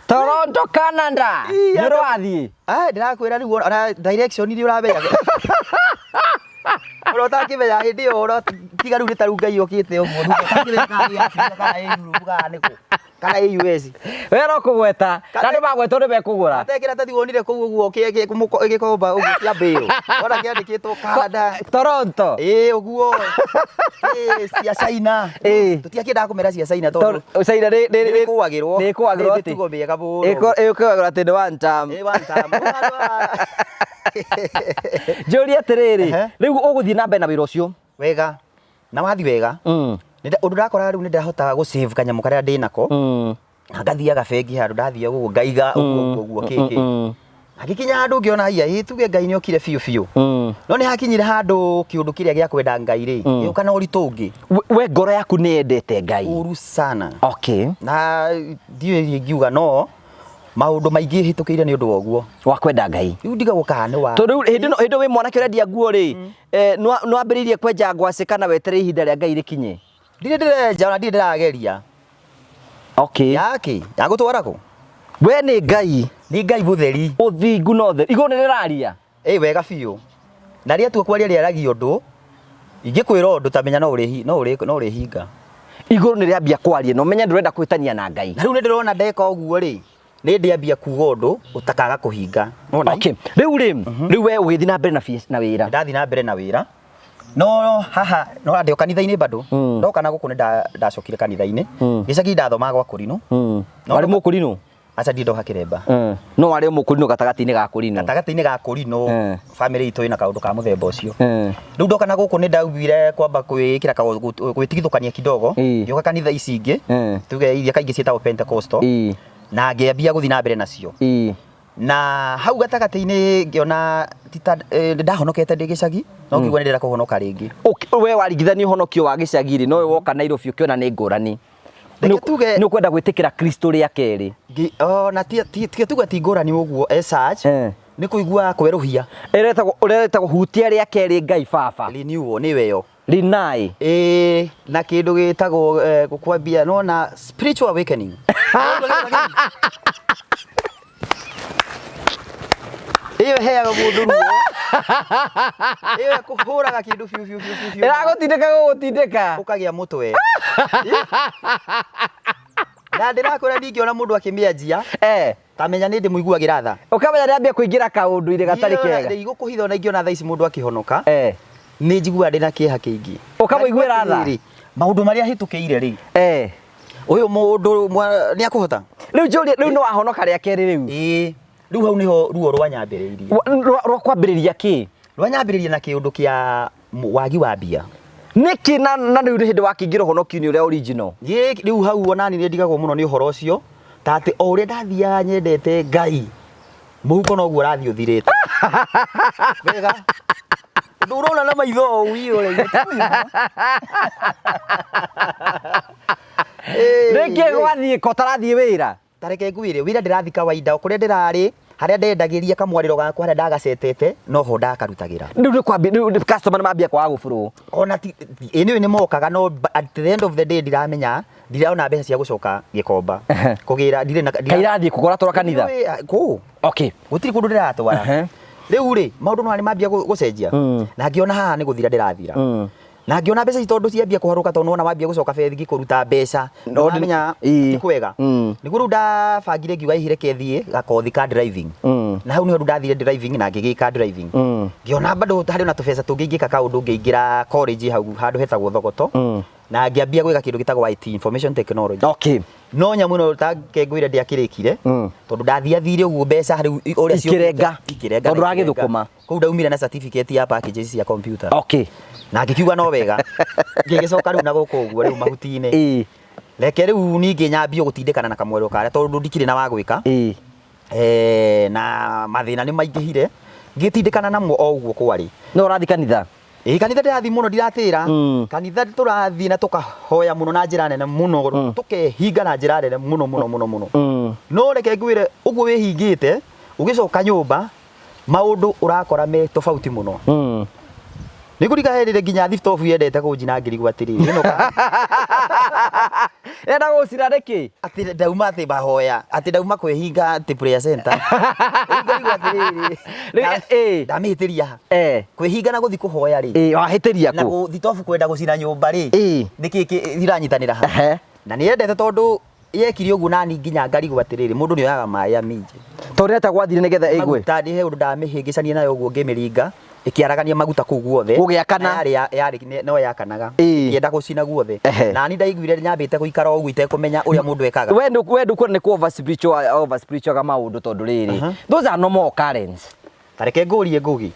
Toronto Canada nĩ ũrathiĩ ndĩrakwĩra rĩu ona direction iria ũramenya ũtakĩmenya hĩndĩ ĩyo ũhoro tiga rĩu nĩ ta rĩu Ngai okĩte ũguo ũtakĩmenya kana ĩ Europe kana nĩkũ kana ĩ US we no kũgweta na andũ magwetwo nĩ mekũgũra atekĩra tathi wonire kũu ũguo gĩkomba ũguo kĩa mbĩyo ona kĩandĩkĩtwo Canada Toronto ũguo cia China tũtiakĩendaga kũmera cia China tondũ China nĩkũagĩrwo atĩ tugo mĩega mũno ĩkũagĩrwo atĩ nĩ one time njũria atĩrĩrĩ rĩu ũgũthiĩ na mbere na wĩra ũcio wega na wathi wega ũndũ ndakora rĩu nĩ ndahota gũ-save kanyamũ karĩa ndĩnako na ngathiaga bengi handũ ndathiĩ ũguo ngaiga ũguo kĩkĩ agĩkinya handũ ngĩona haiya tuge Ngai nĩ okire biũ no nĩ hakinyire handũ kĩũndũ kĩrĩa gĩa kwenda Ngai rĩ gĩũka na ũritũ ũngĩ we ngoro yaku nĩ yendete Ngai ũru sana na ndiũĩ ngiuga no maũndũ maingĩ hĩtũkĩire nĩ ũndũ wa ũguo wa kwenda Ngai rĩu ndiga gũkana wa tondũ hĩndĩ wĩ mwanake ũrendia nguo rĩ nĩ wambĩrĩirie kwenja ngwacĩ kana wetereire ihinda rĩa Ngai rĩkinye ndirĩ ndĩrenja ona ndirĩ ndĩrageria yake ya gũtwara kũ we nĩ Ngai mũtheri ũthingu na ũtheri igũrũ nĩ rĩraria wega biũ na rĩatua kwaria rĩaragia ũndũ ingĩkwĩra ũndũ tamenya no ũrĩhinga igũrũ nĩ rĩambia kwaria na ũmenye ndũrenda kwĩtania na Ngai na rĩu nĩ ndĩrona ndeka ũguo rĩ nĩ ndĩambia kuga ũndũ ũtakaga kũhinga rĩu we ũgĩthiĩ na mbere na wĩra ndathiĩ na mbere na wĩra no haha no ndĩ kanitha-inĩ bado ndoka na gũkũ nĩ ndacokire kanitha-inĩ gĩcagi ndathomaga gwa Kũrinũ warĩ Mũkũrinũ aca ndiĩ ndoha Kĩremba no warĩ Mũkũrinũ gatagatĩ-inĩ ga Kũrinũ family itũ ĩna kaũndũ ka mũthemba ũcio rĩu ndoka na gũkũ nĩ ndaugire kwamba gwĩkĩra gwĩtigithũkania kidogo ngĩũka kanitha ici ingĩ tuge iria kaingĩ ciĩtagwo Pentecostal na ngĩambia gũthiĩ na mbere nacio na hau gatagatĩ-inĩ ngĩona ndahonokete ndĩ gĩcagi no ngĩigua nĩ ndĩrenda kũhonoka rĩngĩ we waringithania ũhonokio wa gĩcagi-rĩ no woka Nairobi ũkĩona nĩ ngũrani nĩ ũkwenda gwĩtĩkĩra Kristo rĩa kerĩ na tuge ti ngũrani ũguo nĩ kũigua kwerũhia ũretagwo hutia rĩa kerĩ Ngai baba renewal nĩwe yo Linai na kĩndũ gĩtagwo gũkwambia no na spiritual awakening Iyo heaga mundu ruo. Iyo kuhuraga kindu fiu fiu fiu. Iragutindika ukagia mutwe. Na ndirakwira ningiona mundu akimianjia tamenya ni ndimuiguagira tha ukamenya niambia kuingira kaundu ire gatari kega igũkũhitha na ingiona tha ici mundu akihonoka ni njiguaga ndina kieha kiingi ukamuiguira tha maundu maria hitukiire ri uyu mundu ni akuhota riu no ahonoka ria keri riu riu hau niho ruo rwanyambiriirie rwa kwambiriria ki rwanyambiriirie na kiundu kia wagi wa mbia niki na riu hindi wakingira honokini uria original riu hau onani ni ndigagwo muno ni uhoro ucio tati o uria ndathiaga nyendete Ngai muhuko noguo rathi uthirite wega ndurona na maitho uire niki gwathie ko tarathie wira tareke ngwire wira ndirathi kawaida kuria ndirari haria ndendagiria kamwariro gakwa haria ndagacetete noho ndakarutagira riu ni kwambia customer mambia kwa gufuru ona eni ni mokaga no at the end of the day ndiramenya ndiraona mbeca cia gucoka gikomba kugira ndire na kairathi kugora tora kanitha ku okay gutiri kundu ndiratwara riu ri maundu no ni mambia gucenjia na ngiona haha ni guthira ndirathira na ngiona mbeca itondu ciambia kuharuka tondu ona mambia gucoka bengi kuruta mbeca ndamenya ikwega niguo riu ndabangire ngiuga ihire kethie gakothi ka driving na hau niho ndathire driving na ngigika driving ngiona bado hari na tubeca tungingika kaundu ngiingira college hau handu hetagwo Thogoto na ngiambia gwika kindu gitagwo IT information technology okay no nyamu no takengwire ndiakirikire tondu ndathiathire uguo mbeca hari uria cio ikirenga tondu ragithukuma kou ndaumire na certificate ya packages cia computer okay na ngikiuga no wega ngigicoka riu na guku uguo riu mahutini reke riu ningi nyambio gutindikana na kamwero karia tondu ndikire na wa gwika na mathina ni maingihire ngitindikana namo o uguo kwari no rathi kanitha kanitha ndirathi muno ndiratira kanitha turathi na tukahoya muno na njira nene muno tukehinga na njira nene muno no reke ngwire uguo wihingite ugicoka nyumba maundu urakora me tofauti muno nikuriga herire nginya thiftofu yendete kunjina ngirigwa atiriri ino enda gucira riki ati ndauma ati bahoya ati ndauma kwihinga ati prayer center ngirigwa atiriri ndamihitiria kwihinga na guthi kuhoya ri wahitiria na thitofu kwenda gucina nyumba ri niki iranyitanira ha na niendete tondu yekiri uguo nani nginya ngarigwa atiriri mundu ni oyaga maya mingi tondu eta gwathire nigetha igwe tandi he undu ndamihingicania nayo uguo ngimiringa ikiaragania maguta kuu guothe ugiakana yari no yakanaga kienda gucina guothe na ni ndaiguire nyambite guikara uguo itekumenya uria mundu ekaga wendu kuona ni ku over spiritual ga maundu tondu riri those are normal occurrence tareke ngurie ngugi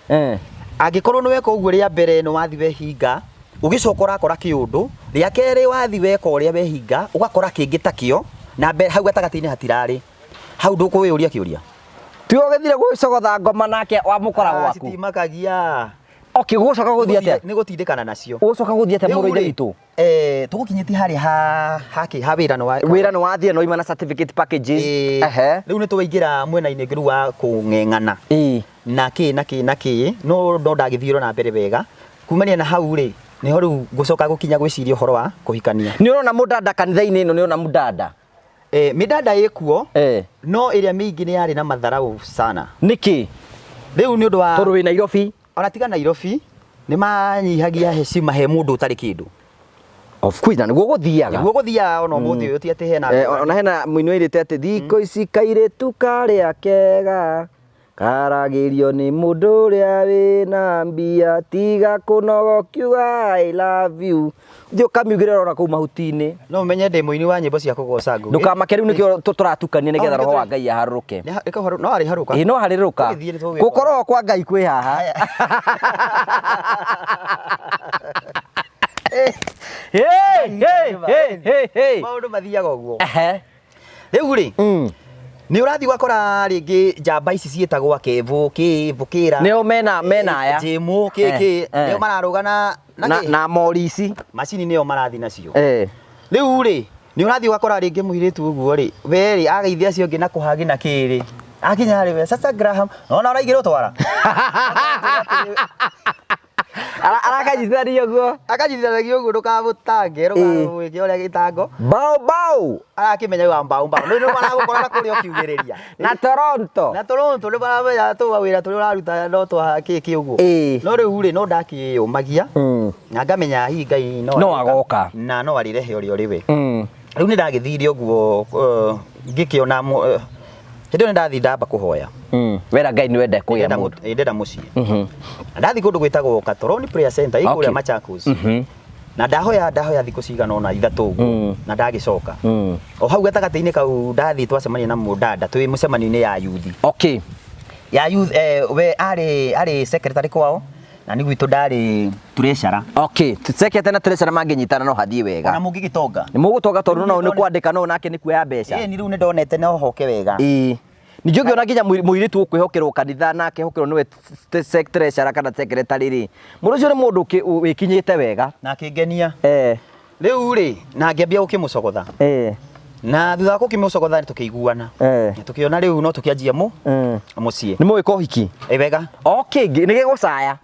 angikorwo ni weka uguo ria mbere no wathi wehinga ugicoka urakora kiundu ria keri wathi weka uria wehinga ugakora kingi takio na mbere hau gatagati-ini hatirari hau ndukuyuria kiuria tio gethire gwicogotha ngoma nake wa mukora gwaku citimakagia okay gucoka guthii atia ni gutindikana nacio gucoka guthii atia muro-ini witu tugukinyiti hari ha wira no wathie no imana certificate packages riu ni tuwaingira mwena-ini ngiru wa kung'eng'ana na ki no ndagithiro na mbere wega kumania na hau ri niho riu gucoka gukinya gwiciria uhoro wa kuhikania ni urona mudada kanitha-ini ino ni urona mudada midada ikuo no iria mingi ni yari na matharau sana niki riu ni undu wa tondu wi Nairobi ona tiga Nairobi ni manyihagia heshima he mundu utari kindu of course na niguo guthiaga ona muthi uyu ti ati hena ona hena muini wirite ati thiko ici kairetu karia kega karagirio ni mundu uria wina mbia tiga kunogo kiuga I love you thio kamiugire rora kuu mahuti-ini no menye ndi muini wa nyimbo cia kugoca ngugi ndukamake riu nikio turatukania nigetha roho wa Ngai aharuruke no ari haruka no hariruka gukorwo kwa Ngai kwi haha hey maundu mathiaga uguo riu ri ni urathi gwakora ringi njamba ici cietagwo Kevo Kivukira nio mena aya Jimu kiki nio mararugana na Morisi macini nio marathi nacio riu ri ni urathi gwakora ringi muhiritu uguo ri we ri ageithia cio ngi na kuhagi na kiri akinya ri we sasa Graham ona uraigire utwara arakanyitithania guo akanyitithanagia ũguo ndũkamũtange rũgagwĩke ũrĩa gĩtango bao arakĩmenya wa mbao nĩ maragũkora na kũrĩa ũkiugĩrĩria na Toronto nĩ maramenya tũwĩra tũrĩa ũraruta no twa kĩkĩ ũguo no rĩu rĩ no ndakĩyũmagia na ngamenya hihi Ngai no agoka na no arirehe ũrĩa ũrĩ we rĩu nĩ ndagĩthire ũguo ngĩkĩona hĩndĩ ĩyo ndathi ndamba kũhoya wera Ngai nĩ wenda kũgĩa mũndũ ndenda mũciĩ ndathi kũndũ gwĩtagwo Katoroni Prayer Center ikũrĩa Machakos na ndahoya thikũ cigana ona ithatũ ũguo na ndagĩcoka o hau gatagatĩ-inĩ kau ndathi twacemania na mũndanda twĩ mũcemanio-inĩ ya youth ya youth we arĩ secretary kwao na nĩ gwitũ ndarĩ treasurer secretary na treasurer mangĩnyitana no hathiĩ wega na mũngĩgĩtonga nĩ mũgũtonga tondũ no nĩ kwandĩka no nake nĩ kuoya mbeca ni rĩu nĩ ndonete no hoke wega ningĩ ũngĩona nginya mũirĩtu ũkwĩhokerwo kanitha na akĩhokerwo nĩwe treasurer kana secretary rĩ mũndũ ũcio nĩ mũndũ wĩkinyĩte wega na akĩngenia rĩu rĩ na ngĩambia gũkĩmũcogotha na thutha wa gũkĩmũcogotha nĩ tũkĩiguana tũkĩona rĩu no tũkĩanjia mũciĩ nĩ mũĩka ũhiki wega nĩ gĩgũcaya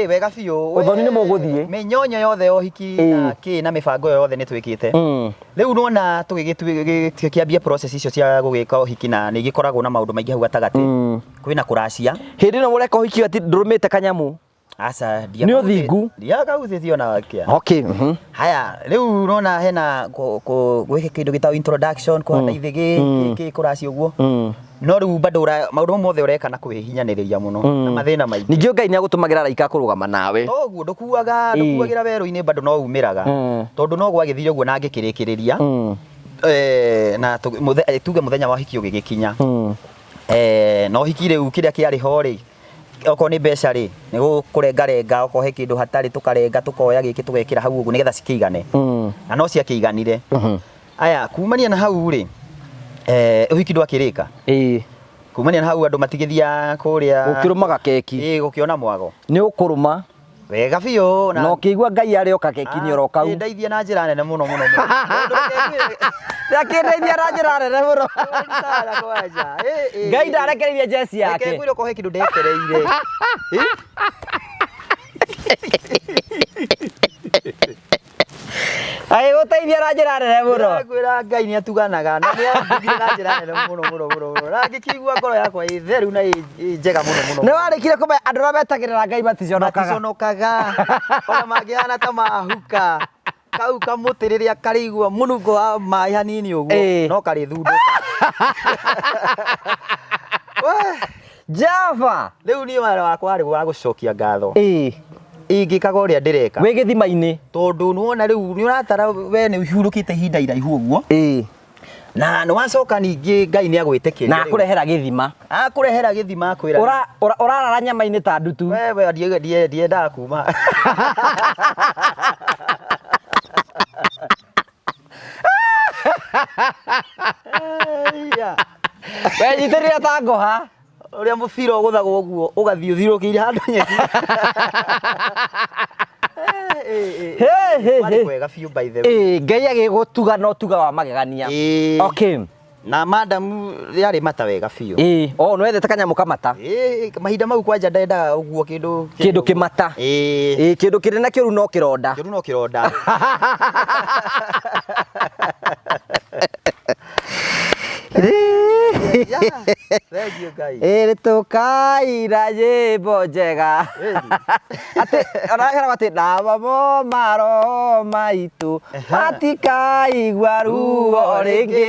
wega biũ ũthoni nĩ mũgũthiĩ mĩnyonyo yothe ya ũhiki na kĩ na mĩbango yothe nĩ twĩkĩte rĩu nona tũgĩkĩambia process icio cia gũgĩka ũhiki na nĩ igĩkoragwo na maũndũ maingĩ hau gatagatĩ kwĩna kũracia hĩndĩ ĩno mũreka ũhiki ati ndũrũmĩte kanyamũ aca nĩ ũthingu ndiakahutĩtio na kĩa haya rĩu nona hena gwĩka kĩndũ gĩtagwo introduction kũhanda ithĩgĩ kũracia ũguo no rĩu bado maũndũ mothe ũreka na kwĩhinyanĩrĩria mũno na mathĩna maingĩ ningĩ Ngai nĩ agũtũmagĩra araika kũrũgama nawe toguo ndũkuagĩra werũ-inĩ bado no umĩraga tondũ no gwagĩthire ũguo na ngĩkĩrĩkĩrĩria na tuge mũthenya wa ũhiki ũgĩgĩkinya no ũhiki rĩu kĩrĩa kĩarĩ ho rĩ okorwo nĩ mbeca rĩ nĩ gũkũrengarenga okorwo he kĩndũ hatarĩ tũkarenga tũkoya gĩkĩ tũgekĩra hau ũguo nĩgetha cikĩigane na no ciakĩiganire aya kumania na hau rĩ ũhiki ndwakĩrĩka kumania na hau andũ matigĩthia kũrĩa gũkĩrũmaga keki gũkĩona mwago nĩ ũkũrũma wega biũ na ũkĩigua Ngai arĩ oka keki nĩ oroka nĩ ndeithia na njĩra nene mũno ndakĩndeithia na njĩra nene mũno Ngai ndarekereirie jesi yake kwĩrwo kohe kĩndũ ndekereire agĩgũteithia na njĩra nene mũno ngwĩra Ngai nĩ atuganaga na nĩ andeithia na njĩra nene mũno na ngĩkĩigua ngoro yakwa ĩ theru na ĩ njega mũno nĩ warĩkire kũmenya andũ arĩa metagĩrĩra Ngai maticonokaga ona mangĩhana ta mahuka kau kamũtĩ rĩrĩa karĩigua mũnungo wa maĩ hanini ũguo no karĩthundũka Java rĩu niĩ wĩra wakwa warĩ wa gũcokia ngatho ingĩkaga ũrĩa ndĩreka wĩ gĩthima-inĩ tondũ nĩwona rĩu nĩ ũratara we nĩ ũhurũkĩte ihinda iraihu ũguo na nĩ wacoka ningĩ Ngai nĩ agwĩtĩkĩria na akũrehera gĩthima akwĩra ũrarara nyama-inĩ ta ndutu we ndiendaga kuma wenyitĩrĩre ta ngũha ũrĩa mũbira ũgũthagwo ũguo ũgathiĩ ũthirũkĩire handũ nyeki warĩ kwega biũ by the way Ngai agĩgũtuga no tuga wa magegania na madamu yarĩ mata wega biũ nĩ wethete kanyamũ kamata mahinda mau kwanja ndendaga ũguo kĩndũ kĩmata kĩndũ kĩnene kĩũru no kĩronda tũkaira nyĩmbo njega arageragwo atĩ namo maro maitũ matikaigua ruo rĩngĩ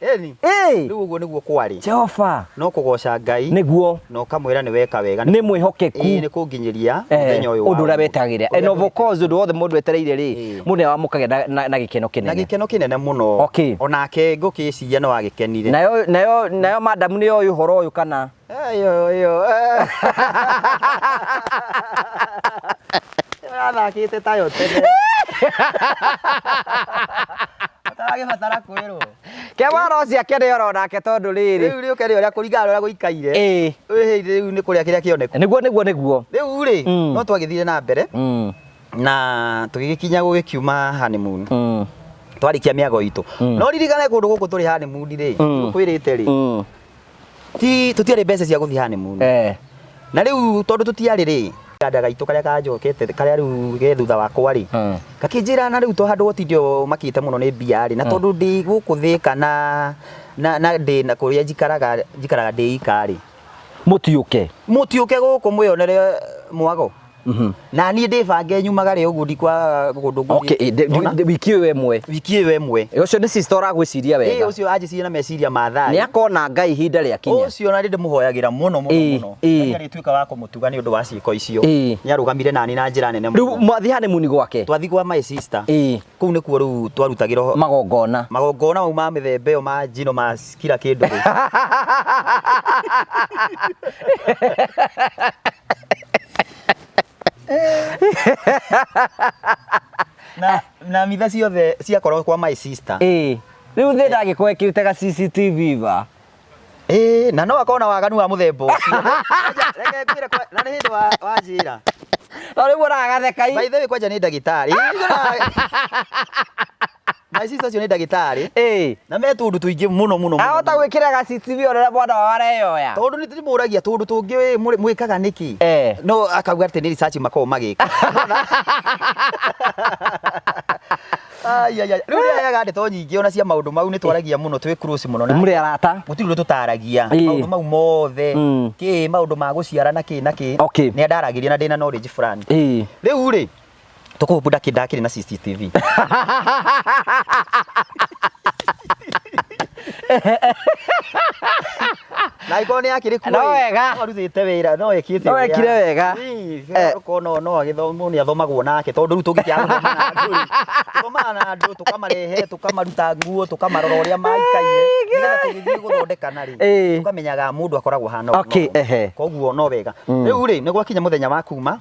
rĩu ũguo nĩguo kwarĩ Jehova no kũgoca Ngai nĩguo no kamwĩra nĩ weka wega nĩ mwĩhokeku nĩ kũnginyĩria mũthenya ũyũ ũndũ ũrĩa wetagĩrĩra and of course ũndũ wothe mũndũ etereire rĩ mũndũ nĩwamũkagia na gĩkeno kĩnene mũno onake ngũkĩciria no agĩkenire nayo madamu nĩ oĩ ũhoro ũyũ kana athakĩte tayo tene atagĩbatara kwĩrwo kemwana ũcio akĩrĩ oro nake tondũ rĩrĩ rĩu ũkĩrĩ ũrĩa kũringana ũrĩa gũikaire rĩu nĩ kũrĩa kĩrĩa kĩoneka nĩguo rĩu rĩ no twagĩthire na mbere na tũgĩkinya gũgĩkiuma honeymoon twarikia mĩago itũ no ririkane kũndũ gũkũ tũrĩ honeymoon rĩ kwĩrĩte rĩ tũtiarĩ mbeca cia gũthiĩ honeymoon na rĩu tondũ tũtiarĩ rĩ ganda gaitå karä a kanjokete karä a rä u ge thutha wakwa rä gakä njä ra na rä u to handå gotindio makä må no nä mbia rä na tondå ndä gå kå thä ka na ndä na kå rä a njikaraga ndä ika rä må tiå ke gå kå mwä onere mwago na niä ndä bange nyumaga rä å guo ndikwa gå ndå wiki ä yo ĩmwe å cio nä sister å ciria wega å cio anjä ciria na meciria ma thayå nä akona Ngai ihinda rä akinya å cio na ndä må hoyagä ra må no arä tuä ka wa kå må tuga nä å ndå wa ciäko icio nä arå gamire nani na njä ra nene rä u mwathi hanä gwake twathi gwa my sister kå u nä kuo rä u twarutagä ro magongona mau ma mä themba ä yo ma njino ma kira kä ndå na mitha ciothe ciakorwo kwa my sister rä u thä ndagä korwo ä kä rä te ga CCTV ba na no akona waganu wa må themba å cio na nä hä ndä wa njä ra rä u å ragatheka maithe wä kwanja nä ndagä tarä my sister cio nä ndagä tarä na me tå ndå tå ingä må no ahota gwä kä ra ga CCTV o rä rä wareyoya tondå nä ndä må ragia tå ndå tå ngä mwä kaga nä kä no akauga atä nä research makorwo magä ka rä u rä ayaga ndeto nyingä ona cia maå ndå mau nä twaragia må no twä må no må rä arata gå tirå tå taragia maå ndå mau mothe kä maå ndå ma gå ciara na kä nä andaragä ria na ndä na knowledge fulani rä u rä tå kå hå ndakä na CCTV na ikorwo nä akä rä kuo no wega arutä te wä ra no ekire wega no agäthomwo nä athomagwo nake tondå rä u tå ngä kä tåthomaga na andå tå kamarehe tå kamaruta nguo tå kamarora å rä a maikaire nä getha tå gä thiä gå thondekana rä tå kamenyaga må ndå akoragwo hana koguo no wega rä u rä nä gwakinya må thenya wa kuma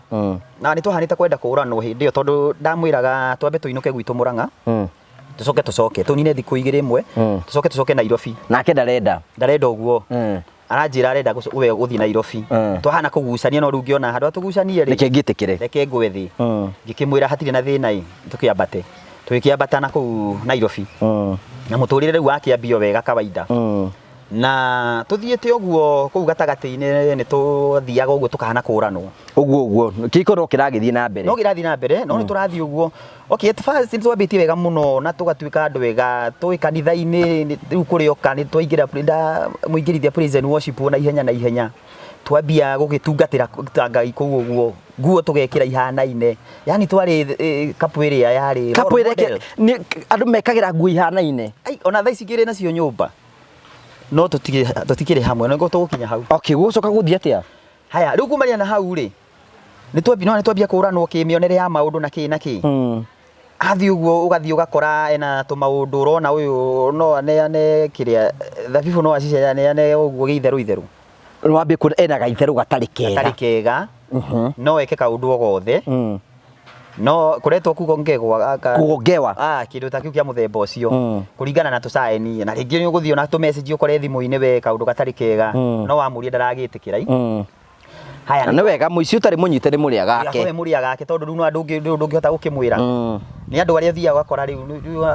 na nä twahanä te kwenda kå ranwo hä ndä ä yo tondå ndamwä raga twambe tå inå ke gwitå må ranga tå tå nine thikå igä rä mwe tå coke Nairobi nake ndarenda å guo aranjä ra arenda we gå thiä Nairobi twahana kå gucania no rä u ngä ona handå a tå gucanie rä reke ngä tä kä re reke ngwe thä ngä kä mwä ra hatirä na thä na tå kä ambate tå gä kä ambata na kå u Nairobi na må tå rä re rä u wakä ambio wega kawaida na tå thiä te å guo kå u gatagatä-inä nä tå thiaga å guo tå kahana kå ranwo å guo kä ikorwo kä ragä thiä na mbere no kä rathiä na mbere no nä tå rathiä å guo nä twambä tie wega må no na tå gatuä ka andå wega twä kanitha-inä rä u kå rä oka nä twaingä ra må ingä rithia praise and worship na ihenya twambia gå gä tungatä ra Ngai kå u å guo nguo tå gekä ra ihanaine yani twarä kapå ä rä a yarä andå mekagä ra nguo ihanaine ona tha ici ngä rä nacio nyå mba no tå tikä rä hamwe nä tå gå kinya hau gå coka gå thiä atä a haya rä u kumania na hau rä nä twambia kå ranwo kä mä onere ya maå ndå na kä athiä å guo å gathiä å gakora ena tå maå ndå å rona å yå no aneane kä rä a thabibå no aciceaneane å guo gä itherå wambä kuona ena gaitherå gatarä kega no eke kaå ndå o gothe no kå retwo kugo ngegwa kä ndå ta kä u kä a må themba å cio kå ringana na tå caeni na rä ngä nä å gå thiä ona tå message å kore thimå-inä we kaå ndå gatarä kega no wamå ria ndaragä tä kä rai haya nä wega må ici å tarä må nyite nä må rä agake tondå rä u no andå ndå ngä hota gå kä mwä ra nä andå arä a thiaga gakora rä u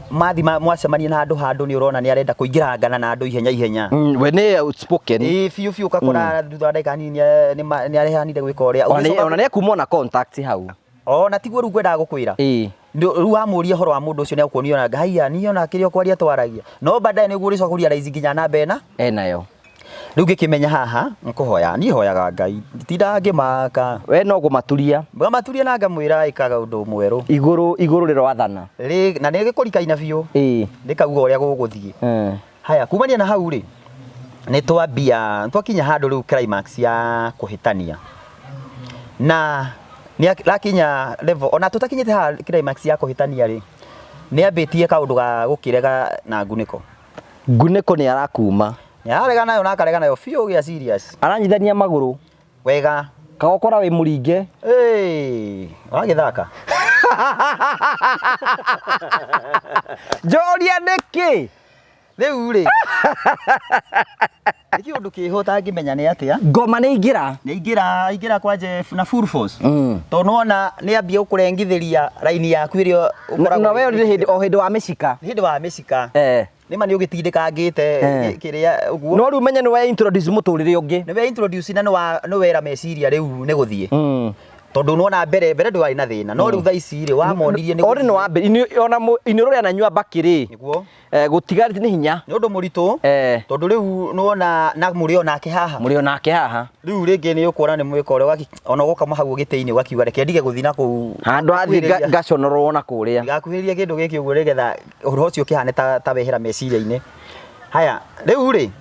mathi mwacemania na andå handå nä å rona nä arenda kå ingä ra ngana na andå ihenya we nä outspoken biå biå gakora thutha wa ndagä nini nä arehanire gwä ka å rä a ona nä akumwo na contact hau ona tiguo rä u ngwendaga gå kwä ra rä u wamå ria horo wa må ndå å cio nä akuonio na ngaia niä ona kä rä o kwaria twaragia no baadaye nä guo rä coka raici nginya namba ena enayo rä u ngä kä menya haha nkå hoya niä hoyaga Ngai tindaga ngä maka we no gå maturia na ngamwä ra ikaga å ndå mwerå igå rå rä rwathana na nä gä kå rikaina biå nä kauga å rä a gå gå thiä haya kumania na hau rä nä twakinya handå rä u climax ya kå hä tania na nä rakinya level ona tå takinyä te ha climax ya kå hä tania rä nä ambä tie kaå ndå ga gå kä rega na ngunä ko nä arakuma arega nayo na akarega nayo biå gä a serious aranyithania magå rå wega kagokora wä må ringe wagä thaka njoria nä kä rä u rä nä kä å ndå kä ho tangä menya nä atä a ngoma nä ingä ra kwanje na full force tondå nona nä ambia gå kå rengithä ria raini yaku ä rä no we o hä ndä wa mä cika hä ndä wa mä cika nima ni ugitindikangite kiria uguo no riu menye ni we introduce muturire ungi ni we introduce na no wera meciria riu ni guthie tondu nona mbere ndwari na thina no riu tha ici ri wamonirie ni ori no wa mbere ona inoro ya nanyua bakiri niguo gutigarite ni hinya ni undu muritu tondu riu nona na muri onake haha riu ringi ni ukuona ni mwikore ona gukama hau giteini ugakiuga reke ndige guthi na ku handu athi ngaconorwo na kuria ngakuhiria kindu giki uguo rigetha uhoro ucio kihane ta wehera meciria-ini haya riu ri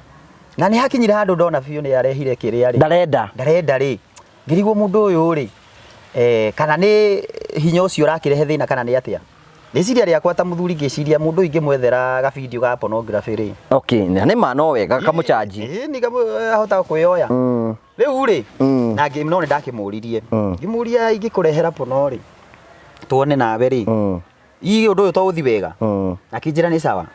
na ni hakinyire handu ndona biu ni arehire kiria ri ndarenda ri ngirigwo mundu uyu ri kana ni hinya ucio rakirehe thina kana ni atia niciria riakwa ta muthuri ngiciria mundu ingimwethera ga video ga pornography ri okay ni ma no wega kamuchaji ni hota kuyoya riu ri na no ni ndakimuririe ngimuria ingikurehera porno ri tuone nawe ri ii undu uyu to uthi wega akinjira ni sawa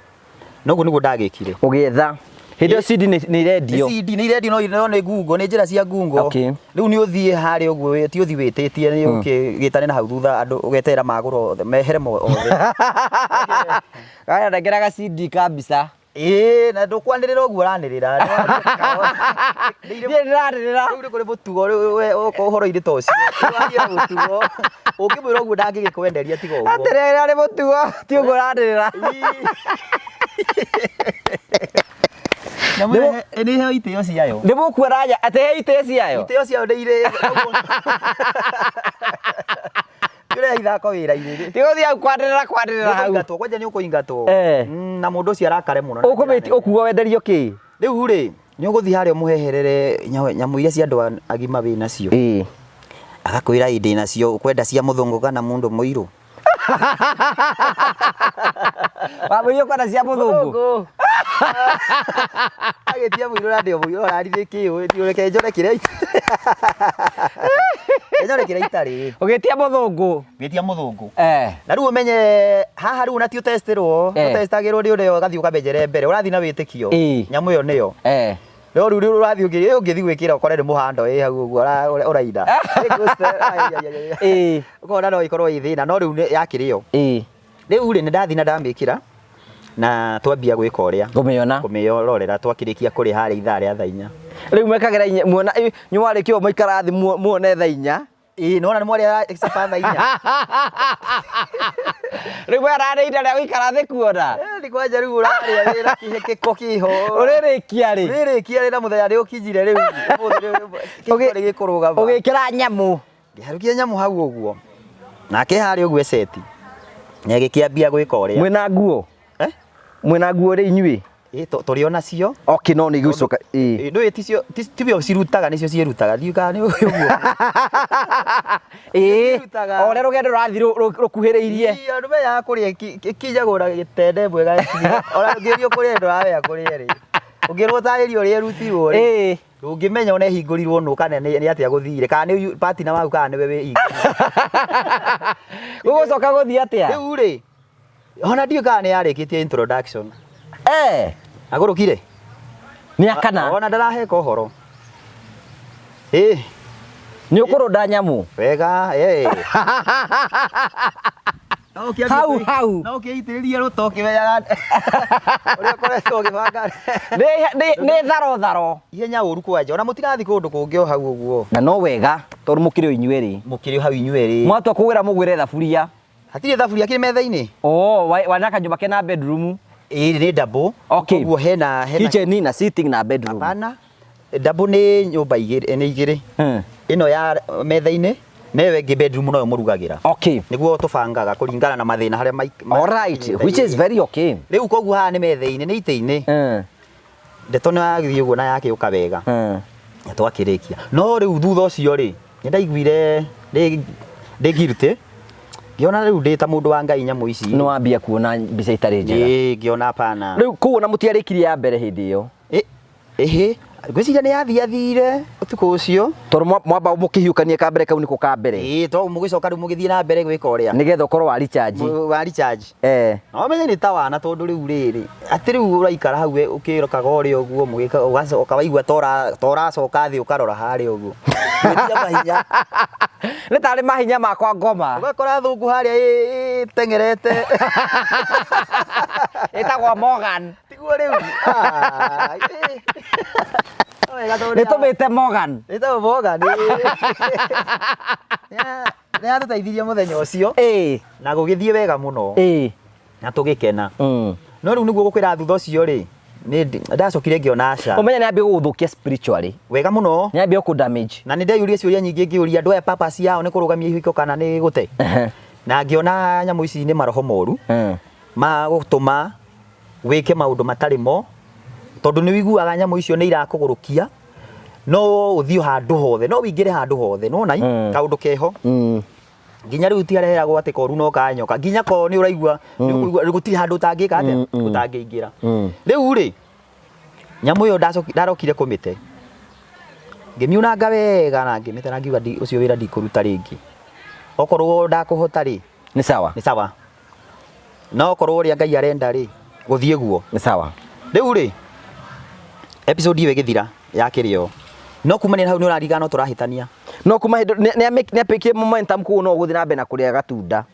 noguo niguo ndagikire ugietha hindo CD ni radio CD ni radio no ni Google ni njira cia Google riu ni uthie hari uguo ti uthi wititie ni ukigitane na hau thutha andu ugetera maguro mehere mo othe aya ndageraga CD kabisa na ndukwanirira uguo ranirira riu kuri mutugo uhoro-ini ta ucio waria mutugo ukimwira uguo ndangigikwenderia tiga uguo atirira ri mutugo ti uguo ranirira ni he itio ciayo ndi mukwiraja ate he itio ciayo ndi ire kire ithako wira-ini tigothi au kwandirira hau ingatwo kwanja ni ukuingatwo na mundu ucio arakare muno ukumiti ukuo wenderio ki riu ri ni uguthi hari umuheherere nyamu iria cia andu agima wi nacio agakwira indi nacio kwenda cia muthungu kana mundu muiru wamwiyo kwenda cia muthungu agetia muiru radio muiru ararithiki ureke njore kiria njore kiria itari ugetia muthungu na riu umenye haha riu natio testerwo testagirwo ri uri gathi ukamenyere mbere urathi na witikio nyamu iyo niyo no riu urathi ungithi gwikira ukore ni muhando hau uguo uraida ukona no ikorwo ithina no riu yakirio riu ri ndathi na ndamikira na twambia gwika uria kumiyororera twakirikia kuri hari ithaa ria thaa 4 riu mwekagira muona nyuari kio maikara thi muone thaa 4 nona ni mwari exapa thaa 4 riu arare ida ria guikara thi kuona ni kwanja riu uraria wira kihekeko kiho uririkia ri na muthenya ri ukinyire riu kigori gikurugama ugikira nyamu ngiharukia nyamu hau uguo nake hari uguo seti nyagikiambia gwika uria mwina nguo ri inyui turi ona cio okay no ni gucoka ndu ticio tibio cirutaga nicio cirutaga thiuka ni uguo ore rugendo rathi rukuhiriirie andu meya kuria kijagura gitende mwega ora ngirio kuria ndo rawe kuria ri ungirwo taririo ri rutirwo ri ndungimenya ona hingurirwo nu kana ni atia guthire kana ni partner waku kana ni wewe gucoka guthia atia riu ri ona ndio kana ni arikitie introduction agurukire ni akana ona ndaraheka uhoro ni ukuronda nyamu wega hau no ukiitiriria rutoki wega uria koretwo gibanga ni tharo ihenya uru kwanja ona mutirathi kundu kungi o hau uguo na no wega tondu mukiri inyueri hau inyueri mwatwa kugira mugwire thaburia hatire thaburia kiri metha-ini wanaka nyumba kena bedroom ni double uguo hena kitchen na sitting na bedroom hapana double ni nyumba igiri ino ya metha-ini newe ngi bedroom no murugagira niguo tubangaga kuringana na mathina haria alright which is very okay riu koguo haha ni metha-ini ni ite-ini ndeto na yagithi uguo na yake uka wega twakirikia no riu thutha ucio ri ni ndaiguire ndi guilty ngiona riu ndi ta mundu wa ngai nyamu ici no ambia kuona mbica itari njega ngiona pana riu kuona mutiarikirie ya mbere hindi iyo gwiciria ni yathire utuku ucio tondu mwamba mukihiukanie ka mbere kau niko ka mbere to mugicoka riu mugithie na mbere gwika uria nigetha ukorwo wa recharge no menye ni ta wana tondu riu riri ati riu uraikara hau ukirokaga uria uguo mugika ugacoka waigua tora coka thi ukarora haria uguo mahinya ni tari mahinya makwa ngoma ugakora thungu haria tengerete Etagwo Morgan. Tiguo riu. Nitumite Morgan. Etagwo Morgan. Nĩ atũteithirie mũthenya ũcio. Na gũgĩthiĩ wega mũno. Na tũgĩkena. No rĩu nĩguo gũkwĩra thutha ũcio rĩ, ndacokire ngĩona aca. Ũmenye nĩ ambia gũgũthũkia spiritually. Wega mũno. Nĩ ambia ku damage. Na nĩ ndeyũria ciũria nyingĩ ngĩũria andũ aya purpose yao nĩ kũrũgamia ihiko kana nĩ gũte. Na ngĩona nyamũ ici nĩ maroho moru. Ma gũtũma wĩke maũndũ matarĩ mo. Tondũ nĩ wiguaga nyamũ icio nĩ irakũgũrũkia. No ũthiĩ handũ hothe, no wĩingĩre handũ hothe, no nai kaũndũ keho. Nginya rĩu tiarehagwo atĩ koru no kanyoka. Nginya ko nĩ ũraigua gũtirĩ handũ ũtangĩka atĩa ũtangĩingĩra. Rĩu rĩ nyamũ ĩyo ndarokire kũmĩte. Ngĩmiunanga wega na ngĩmĩte na ngiuga ũcio wĩra ndikũruta rĩngĩ. Okorwo ndakũhota rĩ nĩ sawa. Nĩ sawa. No okorwo ũrĩa Ngai arenda rĩ gũthiĩ guo. Nĩ sawa. Rĩu rĩ episode ĩyo ĩgĩthira ya kĩrĩo. No kumania hau nĩ ũrarigana tũrahĩtania. No kuma nĩ apikie momentum kuu no gũthira mbere na kũrĩa gatunda.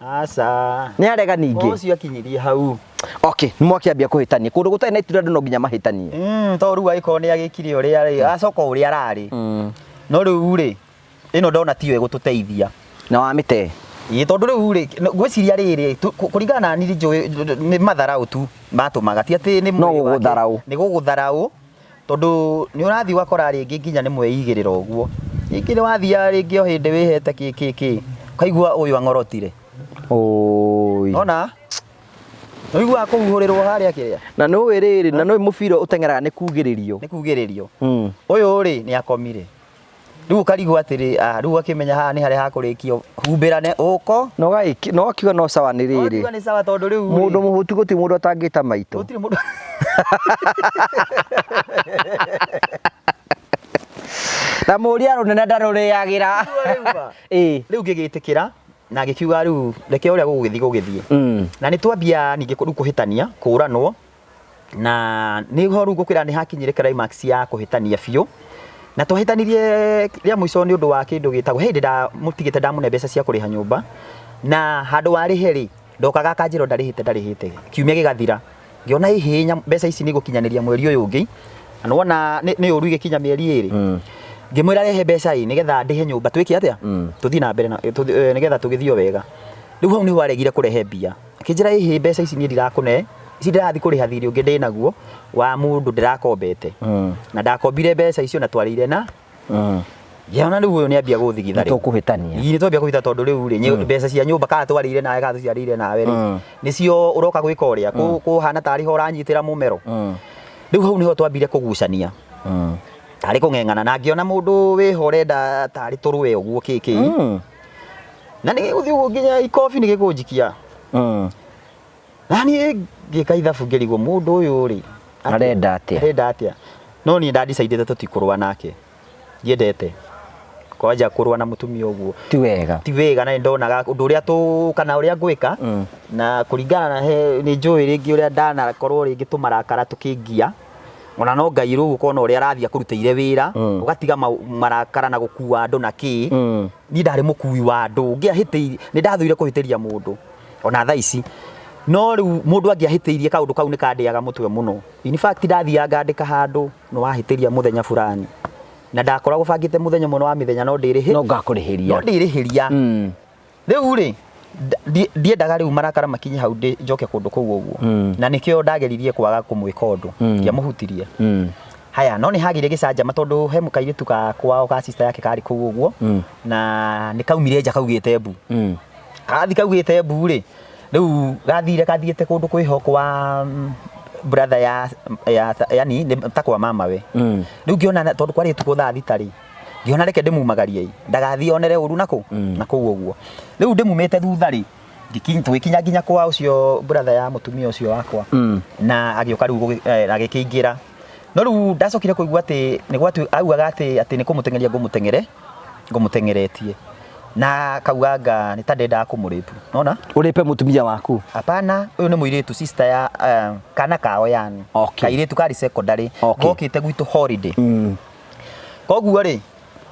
Aca. Nĩ arega ningĩ. Ũcio akinyirie hau. Okay, nĩ mwakĩambia kũhĩtania. Kũndũ gũtarĩ na itunda no nginya mahĩtanie. To rĩu agĩkorwo nĩ agĩkire ũrĩa rĩ, acoka ũrĩa ararĩ. No rĩu rĩ, ĩno ndona tiyo ĩgũtũteithia. Na wamĩte. Tondũ rĩu rĩ, ngwĩciria rĩrĩ, kũringana na niĩ njũĩ nĩ matharaũ tu matũmaga. Ti atĩ nĩ gũgũtharaũ. Nĩ gũgũtharaũ. Tondũ nĩ ũrathiĩ wakora rĩngĩ nginya nĩ mwĩigĩrĩra ũguo. Rĩngĩ nĩ wathia rĩngĩ o hĩndĩ wĩhete kĩ. Kaigua ũyũ ang'orotire. Ona no igua kũhuhũrĩrwo harĩa kĩrĩa. Na no wĩrĩrĩ, na no mũbira ũteng'eraga nĩ kugĩrĩrio. Nĩ kugĩrĩrio. Ũyũ rĩ nĩ akomire. Rĩu karigwo atĩrĩ, rĩu akĩmenya haha nĩ harĩa hakũrĩkio humbĩrane ũko. No akiuga no sawa nĩ rĩrĩ. Akiuga nĩ sawa tondũ rĩu mũndũ mũhutu gũtirĩ mũndũ atangĩta maitũ. Gũtirĩ mũndũ. Na mũria rũnene ndarũrĩagĩra. Rĩu ngĩgĩtĩkĩra na ngĩkiuga rĩu reke ũrĩa gũgĩthiĩ. Na nĩ twambia ningĩ rĩu kũhĩtania, kũranwo. Na nĩ ho rĩu ngũkwĩra nĩ hakinyire climax ya kũhĩtania biũ. Na twahĩtanirie rĩa mũico nĩ ũndũ wa kĩndũ gĩtagwo hĩndĩ ndamũtigĩte ndamũne mbeca cia kũrĩha nyũmba. Na handũ warĩhe rĩ, ndokaga akanjĩra ndarĩhĩte. Kiumia gĩgathira. Ngĩona hihinya mbeca ici nĩ gũkinyanĩria mweri ũyũ ũngĩ. Na wona nĩ ũru igĩkinya mĩeri ĩrĩ. Ngĩmwĩra rehe mbeca nĩ getha ndĩhe nyũmba twĩke atĩa? Tũthiĩ na mbere nĩ getha tũgĩthio wega. Rĩu hau nĩ waregire kũrehe mbia. Akĩnjĩra hihi mbeca ici niĩ ndirakũne. Ici ndĩrathiĩ kũrĩha thirĩ ũngĩ ndĩnaguo wa mũndũ ndĩrakombete. Na ndakombire mbeca icio na twarĩire na. Ngĩona rĩu ũyũ nĩ ambia gũthigitha rĩu. Tũkũhĩtania. Nĩ twambia kũhĩta tondũ rĩu rĩ mbeca cia nyũmba kana twarĩire nawe kana tũciarĩire nawe rĩ. Nĩcio ũroka gwĩka ũrĩa kũhana tarĩ ho ũranyitĩra mũmero. Rĩu hau nĩho twambire kũgucania. Tarĩ kũng'eng'ana na ngĩona mũndũ wĩho ũrenda tarĩ tũrũe ũguo kĩkĩ. Na nĩ gĩgũthiĩ ũguo nginya ikobi nĩ gĩkũnjikia. Na niĩ ngĩka ithabu ngĩrigwo mũndũ ũyũ rĩ arenda atĩa. No niĩ ndadicaidĩte tũtikũrũa nake. Ndiendete. Kwanja kũrũa na mũtumia ũguo. Ti wega na ndonaga ũndũ ũrĩa kana ũrĩa ngwĩka. Na kũringana na nĩ njũĩ rĩngĩ ũrĩa ndanakorwo rĩngĩ tũmarakara tũkĩngia. Ona no Ngai rĩu ũkona ũrĩa arathiĩ akũrutĩire wĩra. Ũgatiga marakara na gũkua andũ na kĩ. Niĩ ndarĩ mũkui wa andũ. Ngĩahĩtĩirie nĩ ndathũire kũhĩtĩria mũndũ. Ona thaa ici. No rĩu mũndũ angĩahĩtĩirie kaũndũ kau nĩ kandĩaga mũtwe mũno. In fact ndathiaga ngandĩka handũ nĩ wahĩtĩria mũthenya fulani. Na ndakoragwo bangĩte mũthenya mũno wa mĩthenya no ndĩrĩhe. No ngakũrĩhĩria. No ndĩrĩhĩria. Rĩu rĩ ndiendaga rĩu marakara makinye hau njoke kũndũ kũu ũguo. Na nĩkĩo ndageririe kwaga kũmwĩka ũndũ. Ndiamũhutirie. Haya no nĩ hagire gĩcanjama tondũ he mũkairĩtu kwao ka sister yake karĩ kũu ũguo. Na nĩ kaumire nja kaugĩte mbu. Gathi kaugĩte mbu rĩ. Rĩu gathire kathiĩte kũndũ kwĩho kwa brother yani ta kwa mama we. Rĩu ngĩona tondũ kwarĩ tukũ thaa thita rĩ. Ngĩona reke ndĩmumagarie ndagathiĩ onere ũru nako na kũu ũguo. Rĩu ndĩmumĩte thutha rĩ. Tũgĩkinya nginya kwa ũcio brother ya mũtumia ũcio wakwa. Na agĩũka rĩu agĩkĩingĩra. No rĩu ndacokire kũigua atĩ nĩ gwatu augaga atĩ nĩ kũmũtengeria ngũmũtengeretie. Na kauganga nĩ ta ndendaga kũmũrĩpu. Nona? Ũrĩpe mũtumia waku? Hapana, ũyũ nĩ mũirĩtu sister ya kana kao yani. Kairĩtu kari secondary. Gokĩte gwitũ holiday. Koguo rĩ,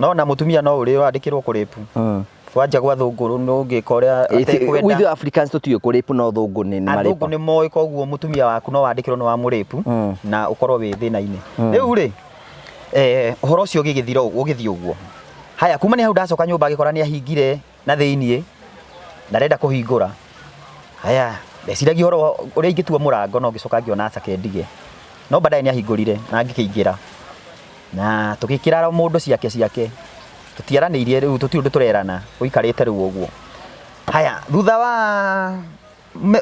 nona mũtumia no ũrĩ wandĩkĩrwo kũrĩpu. kwanja gwa thunguru no ngikoria atekwenda with Africans tutiyo kuripu no thungu ni maripa thungu ni moi koguo mutumia waku no wandikirwo no wa muripu na ukorwo wi thina-ini riu ri horo cio gigithira ugithio uguo haya kuma ni hau ndacoka nyumba agikora ni ahingire na thiini ndarenda kuhingura haya ndeciragia horo uria ingitua murango no ngicoka ngiona aca kendige no baadaye ni ahingurire na ngikiingira na tukikirara mundu ciake tutiaraniirie riu tutirundu turerana uikarite riu uguo haya thutha wa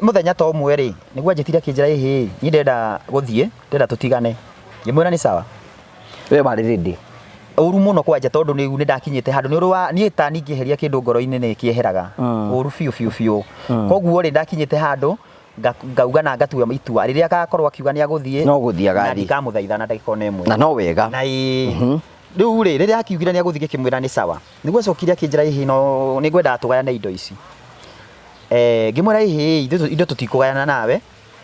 muthenya to mwe ri niguo anjitire kinjira ihi ni ndenda guthie ndenda tutigane ngimwira ni sawa we bari ready uru muno kwanja tondu ni ndakinyite handu ni ruwa ni ta ningiheria kindu ngoro-ini ni kieheraga uru fiu koguo ri ndakinyite handu ngauga na ngatua itua riria agakorwo akiuga ni aguthie no guthia gari na ndikamuthaitha na ndagika ona imwe na no wega na riu ri riria akiugire ni aguthie kimwira ni sawa niguo cokire akinjira ihi no ni ngwenda tugayane indo ici ngimwira ihi indo tutikugayana nawe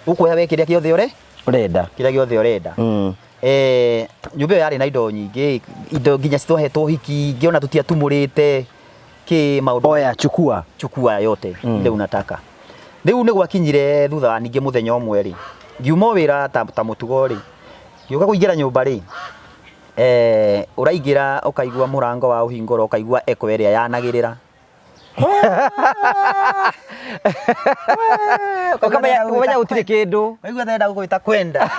ukuoya we kiria giothe urenda kiria giothe urenda nyumba yari na indo nyingi indo nginya citwahetwo hiki ngiona tutiatumurite ki maundu oya chukua yote ile unataka riu ni gwakinyire thutha wa ningi muthenya umwe ri ngiuma wira ta mutugo ri ngiuka kuingira nyumba ri uraingira ukaigua murango wa uhingura ukaigua eko area yanagirira ukabaya gutire kindu waigua ndenda gukwita kwenda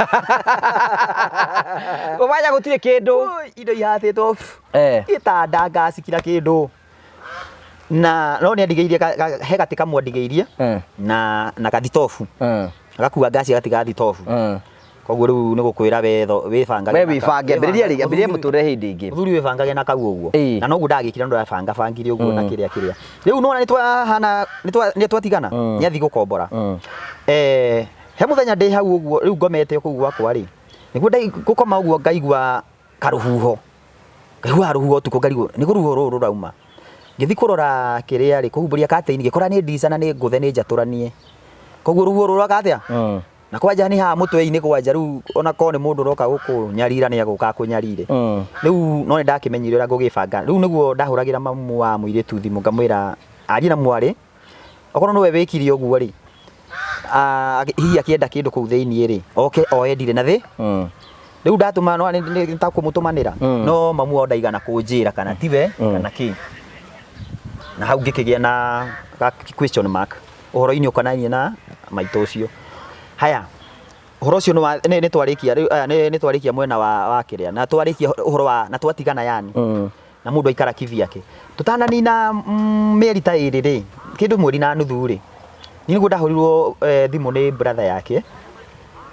ubaya gutire kindu indo ihatitwo itanda ngasi kila kindu na no ni andigeirie he gati kamwe andigeirie na kathitofu agakua ngasi gatiga thitofu koguo riu ni gukwira we bangage we bibange mbiriria muture hindi ingi thuri we bangage na kau uguo na noguo ndagikira ndo banga bangire uguo na kiria riu nona ni twatigana ni athi gukombora he muthenya ndi hau uguo riu ngomete kuu gwakwa ri niguo gukoma uguo ngaigua karuhuho tuko ngarigo ni ruhuho ruru rauma ngithi kurora kiria ri kuhumburia kateini gikora ni ndisa na ni nguthe ni njaturanie koguo ruhuho ruru akatia na kwanja ni ha mutwe-ini kwanja riu ona ko ni mundu roka guku nyarira ni aguka kunyarire riu no ni ndakimenyire ura ngugibanga riu niguo ndahuragira mamu wa muiritu thimu ngamwira ari na mwari okorwo no we wikiri uguo ri hihi akienda kindu kuu thiini ri oke oendire na thi riu ndatuma no ni ta kumutumanira no mamu wa ndaigana kunjira kana tiwe kana ki na hau ngikigia na question mark uhoro-ini ukonainie na maito ucio haya uhoro ucio ni twarikia mwena wa kiria na twarikia uhoro wa na twatigana yani na mundu aikara kivi yake tutananina mieri ta iri ri kindu mweri na nuthu ri niguo ndahurirwo thimu ni brother yake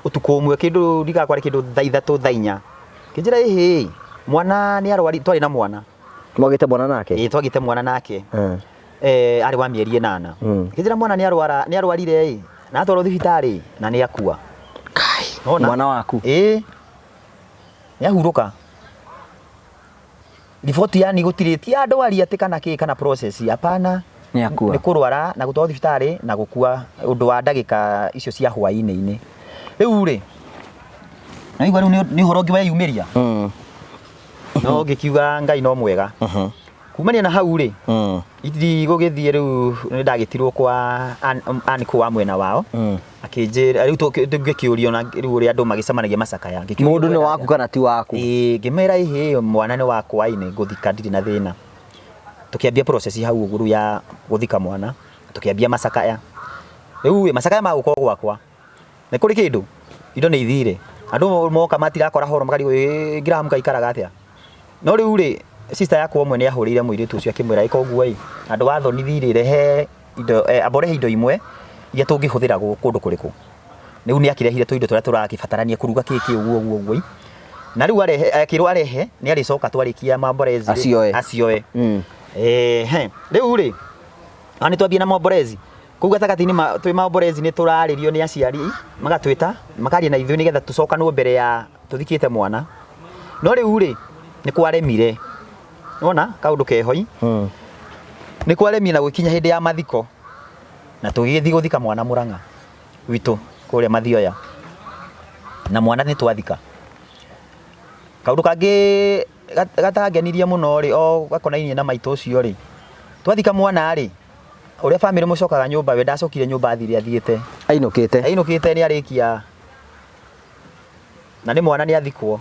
utuku umwe kindu ndigakware kindu thaa 3 thaa 4 kinjira ihi mwana ni arwari twari na mwana mwagite mwana nake twagite mwana nake ari wa mieri 8 kinjira mwana ni arwarire na atwaro thibitari na ni akua kai mwana waku ni ahuruka riboti yani gutiritie andu ari ati kana process hapana ni akua ni kurwara na gutwaro thibitari na gukua undu wa ndagika icio cia hwaini-ini riu ri na igwa riu ni horo ngiwa yumiria no ngikiuga ngai no mwega kumania na hau ri indi gugithie riu ni ndagitirwo kwa aniko wa mwena wao akinjira riu tungikiurio na riu ri andu magicamanagia macakaya mundu ni waku kana ti waku ngimera ihi mwana ni wakwa ine nguthika ndiri na thina tukiambia process hau uguru ya guthika mwana tukiambia macakaya riu macakaya ma gukorwo gwakwa ni kuri kindu indo ni ithire andu moka matirakora horo makarigo gram kaikaraga atia no riu ri sister yakwa omwe ni ahurire muiritu ucio akimwira ikoguo andu wathonithirire he indo abore indo imwe iria tungihuthira kundu kuriku riu ni akirehire tu indo turia turakibatarania kuruga kiki uguo na riu akirwo arehe ni aricoka twarikia mamborezi acioe riu ri ani twambie na mamborezi kuga takatini twi mamborezi ni turaririo ni aciari magatwita makaria na ithui nigetha tucokanwo mbere ya tuthikite mwana no riu ri ni kwaremire ona kaundu kehoi ni kwaremire na gukinya hindi ya mathiko na tugithi guthika mwana Murang'a witu kuria Mathioya na mwana ni twathika kaundu kangi gatangenirie muno ri o gakonainie na maito ucio ri Twathika mwana ri uria family mucokaga nyumba we ndacokire nyumba athire athiete ainukite ni arikia na ni mwana ni athikwo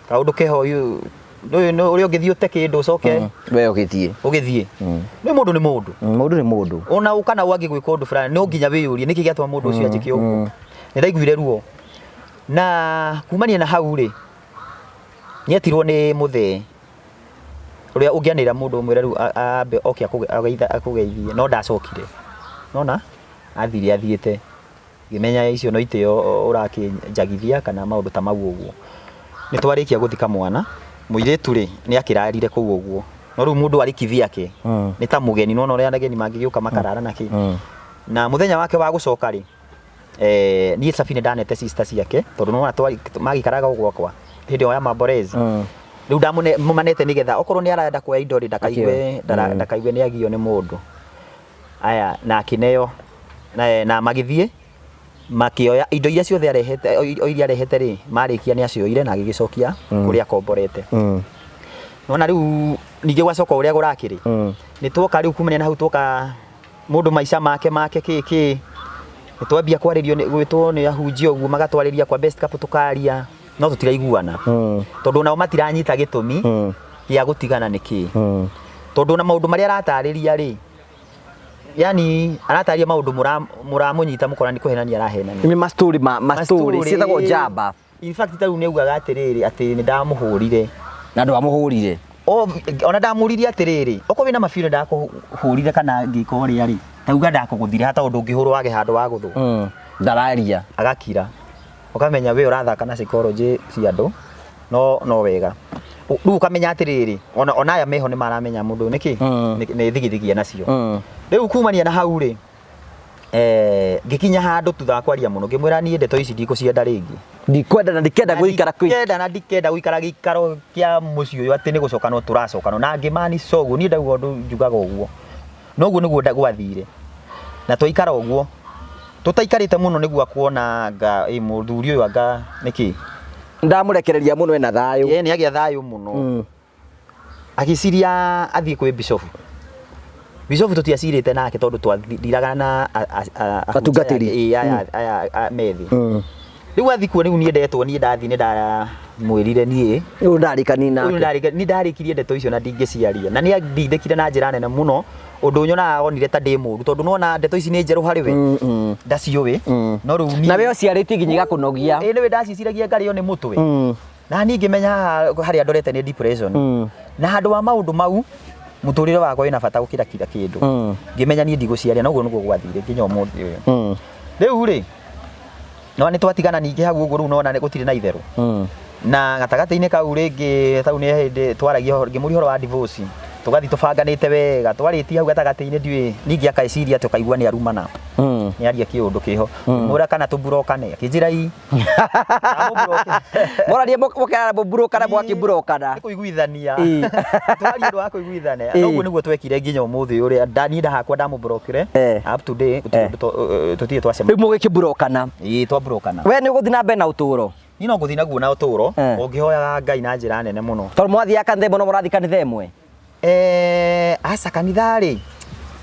kaundu kehoyu no uri ungithie ute kindu coke we ugithie ni mundu ni mundu ona ukana wangi gwika undu fulani no nginya wiyurie niki giatwa mundu ucio anjike uguo ni ndaiguire ruo na kumania na hau ri nyetirwo ni muthe uria ungianira mundu mwira ru ambe oke akugeithie no ndacokire nona athire athiete ngimenya icio no iteo urakinjagithia kana maundu ta mau uguo ni twarikia guthika mwana muiretu ri ni akirarire kuu uguo no ru mundu ari kithiake ni ta mugeni no ria nageni mangigiuka makarara naki na muthenya wake wa gucoka ri ni Safine ndanete sister ciake tondu no magikaraga uguo kwa hindi ya maborezi riu ndamumanete nigetha okorwo ni arenda kuya indo ri ndakaigwe ni agio ni mundu aya na kineo na magithie makioya indo iria ciothe arehete iria arehete ri marikia ni acioire na agigicokia kuria komborete nona riu ninge gwacoka uria gurakiri ni twoka riu kumenya na hau twoka mundu maisha make kiki nitwambia kwaririo gwitwo ni ahunjia uguo magatwariria kwa best cup tukaria no tutiraiguana tondu nao matiranyita gitumi ya gutigana niki tondu na maundu maria aratariria ri yani arataria maundu muramunyita mukora ni kuhenania arahenania ni mastori cietagwo jamba in fact taru ni ugaga atiriri ati ni ndamuhurire na ndamuhurire ona ndamuririe atiriri oko wina mafiro ndakuhurire kana ngiko ri ari tauga ndakuguthire hata undu ngihurwo wage handu wa guthu ndararia agakira ukamenya we urathaka na psychology cia andu no wega riu ukamenya atiriri ona aya meho ni maramenya mundu niki ni thigithigia nacio riu kumania na hau ri ngikinya handu tuthakwaria muno ngimwira nie ndeto ici ndikucienda ringi ndikwenda na ndikenda guikara ndikenda guikara gikaro kia mucio uyu ati ni gucoka no turacoka na ngimani cogu nie ndauga undu njugaga uguo noguo niguo ndagwathire na twaikara uguo tutaikarite muno niguo kuona nga muthuri uyu anga niki ndamurekereria muno ena thayu ni agia thayu muno agiciria athie kwi Bishop tutiacirite nake tondu twathiraga na atungatiri aya methi riu athikuo riu nie ndetwo nie ndathi ni ndamwirire nie riu ndarikani ni ndarikirie ndeto icio na ndingiciaria na ni ndindikire na njira nene muno undu nyona onire ta ndi muru tondu nona ndeto ici ni njeru hari we ndaciuwi no riu na we ociarite nginya gakunogia ni we ndaciciragia ngario ni mutwe na ni ngimenya hari andorete ni depression na handu wa maundu mau muturire wakwa wina bata gukira kira kindu ngimenya ni ndiguciaria noguo niguo gwathire nginya umuthi uyu riu ri no ni twatigana ningi hau uguo riu nona ni gutire na itheru na gatagati-ini kau ringi tau ni hindi twaragia ngimuri horo wa divorce tugathi tubanganite wega twariti hau gatagati-ini ndiwi ningi akaiciria tukaigua ni arumana ni aria kiundu kiho mura kana tuburokane kinjirai moraria mokara buburokana mwakiburokana ni kuiguithania twari ndu wa kuiguithania noguo niguo twekire nginya umuthi uria ndanida hakwa ndamuburokire up to day tutie twacema riu mugikiburokana twaburokana we ni guthi na mbe na uturo ni no guthi naguo na uturo ungihoyaga Ngai na njira nene muno tondu mwathia kanitha no murathi kanitha imwe asa kanitha ri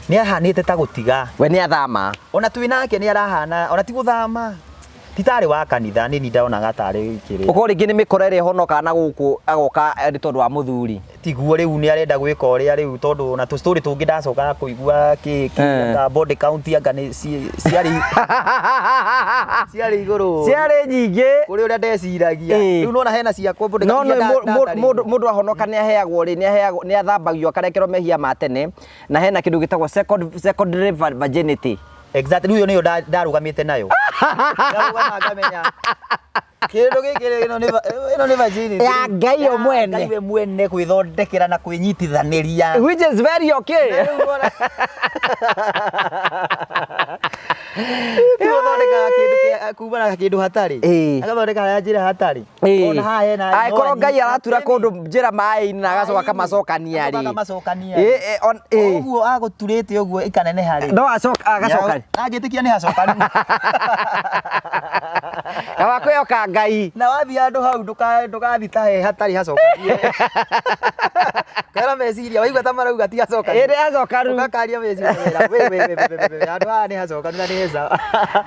ni ahanite ta gutiga we ni athama ona twinake ni arahana ona ti guthama titari wa kanitha ni ndaona gatari kiri uko ringi ni mikora iri honoka na guku agoka ni tondu wa muthuri tiguo riu ni arenda gwika uria riu tondu na tu story tungi ndacoka kuigua ka body count anga ni ciari iguru ciari nyingi kuri uria ndeciragia riu nona hena ciakwa body count mundu ahonoka ni aheagwo ri ni athambagio akarekerwo mehia ma tene na hena kindu gitagwo secondary virginity exactly uyo niyo ndarugamite nayo ndaruga ngamenya kindu gikire ino ni virginity ya Ngai o mwene Ngai we mwene kwithondekera na kwinyitithaniria which is very okay tuthondeka kindu kumana kindu hatari agathondeka ya njira hatari ona ha hena ai korwo Ngai aratura kundu njira mai-ini na agacoka kamacokania ri uguo aguturite uguo ikanene hari no agacoka agitikia ni hacokani awakweyoka Ngai na wathi andu hau ndugathi tahe hatari hacokanie Kara meciria waigua ta marauga ti acoka. Ere acoka ru. Ukakaria meciria. We andu aya ni acoka na ni heza.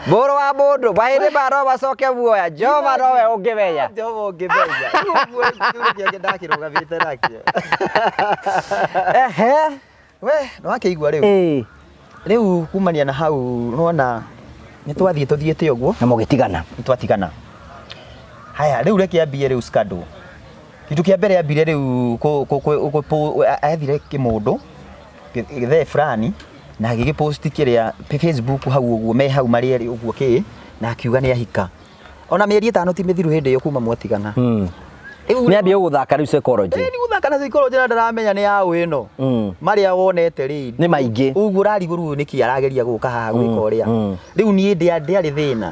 Boro wa mundu baire baro bacoke muoya. Jova rowe ungibeya. Jova ungibeya. Uguo ndio ndakiruga vite nakio. Ehe. We no akĩigua rĩu. Rĩu kumania na hau nona nĩ twathiĩte ũguo na mũgĩtigana. Nĩ twatigana. Haya rĩu reke ambie rĩu scandal. Kitu kia mbere ambire rĩu athire kĩmũndũ gĩthe fulani na agĩpost kĩrĩa Facebook hau ũguo me hau marĩ ũguo kĩ na akiuga nĩ ahika. Ona mĩeri 5 ti mĩthiru hĩndĩ ĩyo kuma mwatigana. Nĩ ambie gũthaka rĩu psychology. Nĩ gũthaka na psychology na ndaramenya nĩ ya ĩno. Maria wonete rĩ. Nĩ maingĩ. Ũguo rarigũrũ nĩkĩ arageria gũka haha gwĩka ũrĩa. Rĩu niĩ ndĩarĩ thĩna.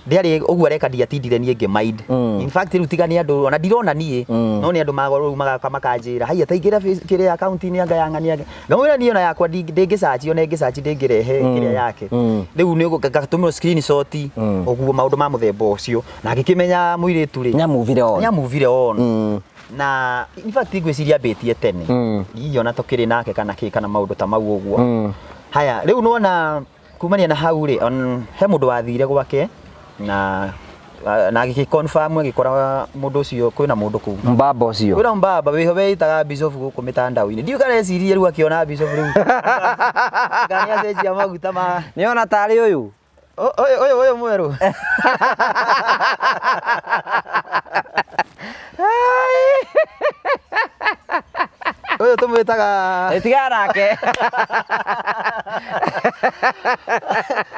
Ndĩarĩ ũguo areka ndiatindire niĩ ngĩmind. In fact rĩu tigani andũ ona ndirona niĩ no nĩ andũ magoro magaka makanjĩra haiya taingĩra kĩrĩa account-inĩ anga yang'ania. Ngamwĩra niĩ ona yakwa ndĩngĩsearch ona ĩngĩsearch ndĩngĩrehe kĩrĩa yake. Rĩu nĩ gatũmĩrwo screenshot ũguo maũndũ ma mũthemba ũcio na ngĩkĩmenya mũirĩtu rĩ. Nyamuvire on. Na in fact ngwĩciria mbĩtie tene. Hihi ona tũkĩrĩ nake kana maũndũ ta mau ũguo. Haya rĩu nona kumania na hau rĩ he mũndũ wathire gwake na agĩconfirm agĩkora mũndũ ũcio kwĩna mũndũ kũu. Mbamba ũcio. Kwĩna mbamba weho weitaga Bishop gũkũ mĩtandao-inĩ. Ndiũ kareciria rĩu akĩona Bishop rĩu. Ngani acenjia maguta ma. Nĩona tarĩ ũyũ. Ũyũ mwerũ. Ũyũ tũmwĩtaga ĩtiga nake.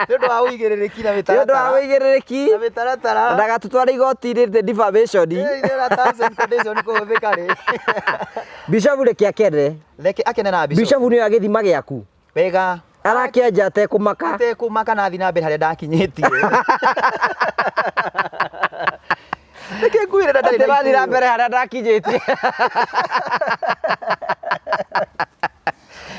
Nĩ ũndũ wa ũigĩrĩrĩki na mĩtaratara. Nĩ ũndũ wa ũigĩrĩrĩki. Na mĩtaratara. Ndagatũtware igoti-inĩ defamation. Nĩ terms and conditions kũhũthĩka rĩ. Bishop reke akene. Reke akene na Bishop. Bishop nĩyo agĩthima gĩaku. Wega. Arakĩenja atekũmaka. Atekũmaka na thiĩ na mbere harĩa ndakinyĩtie. Reke ngwĩre na ndarĩ na itũra. Na mbere harĩa ndakinyĩtie.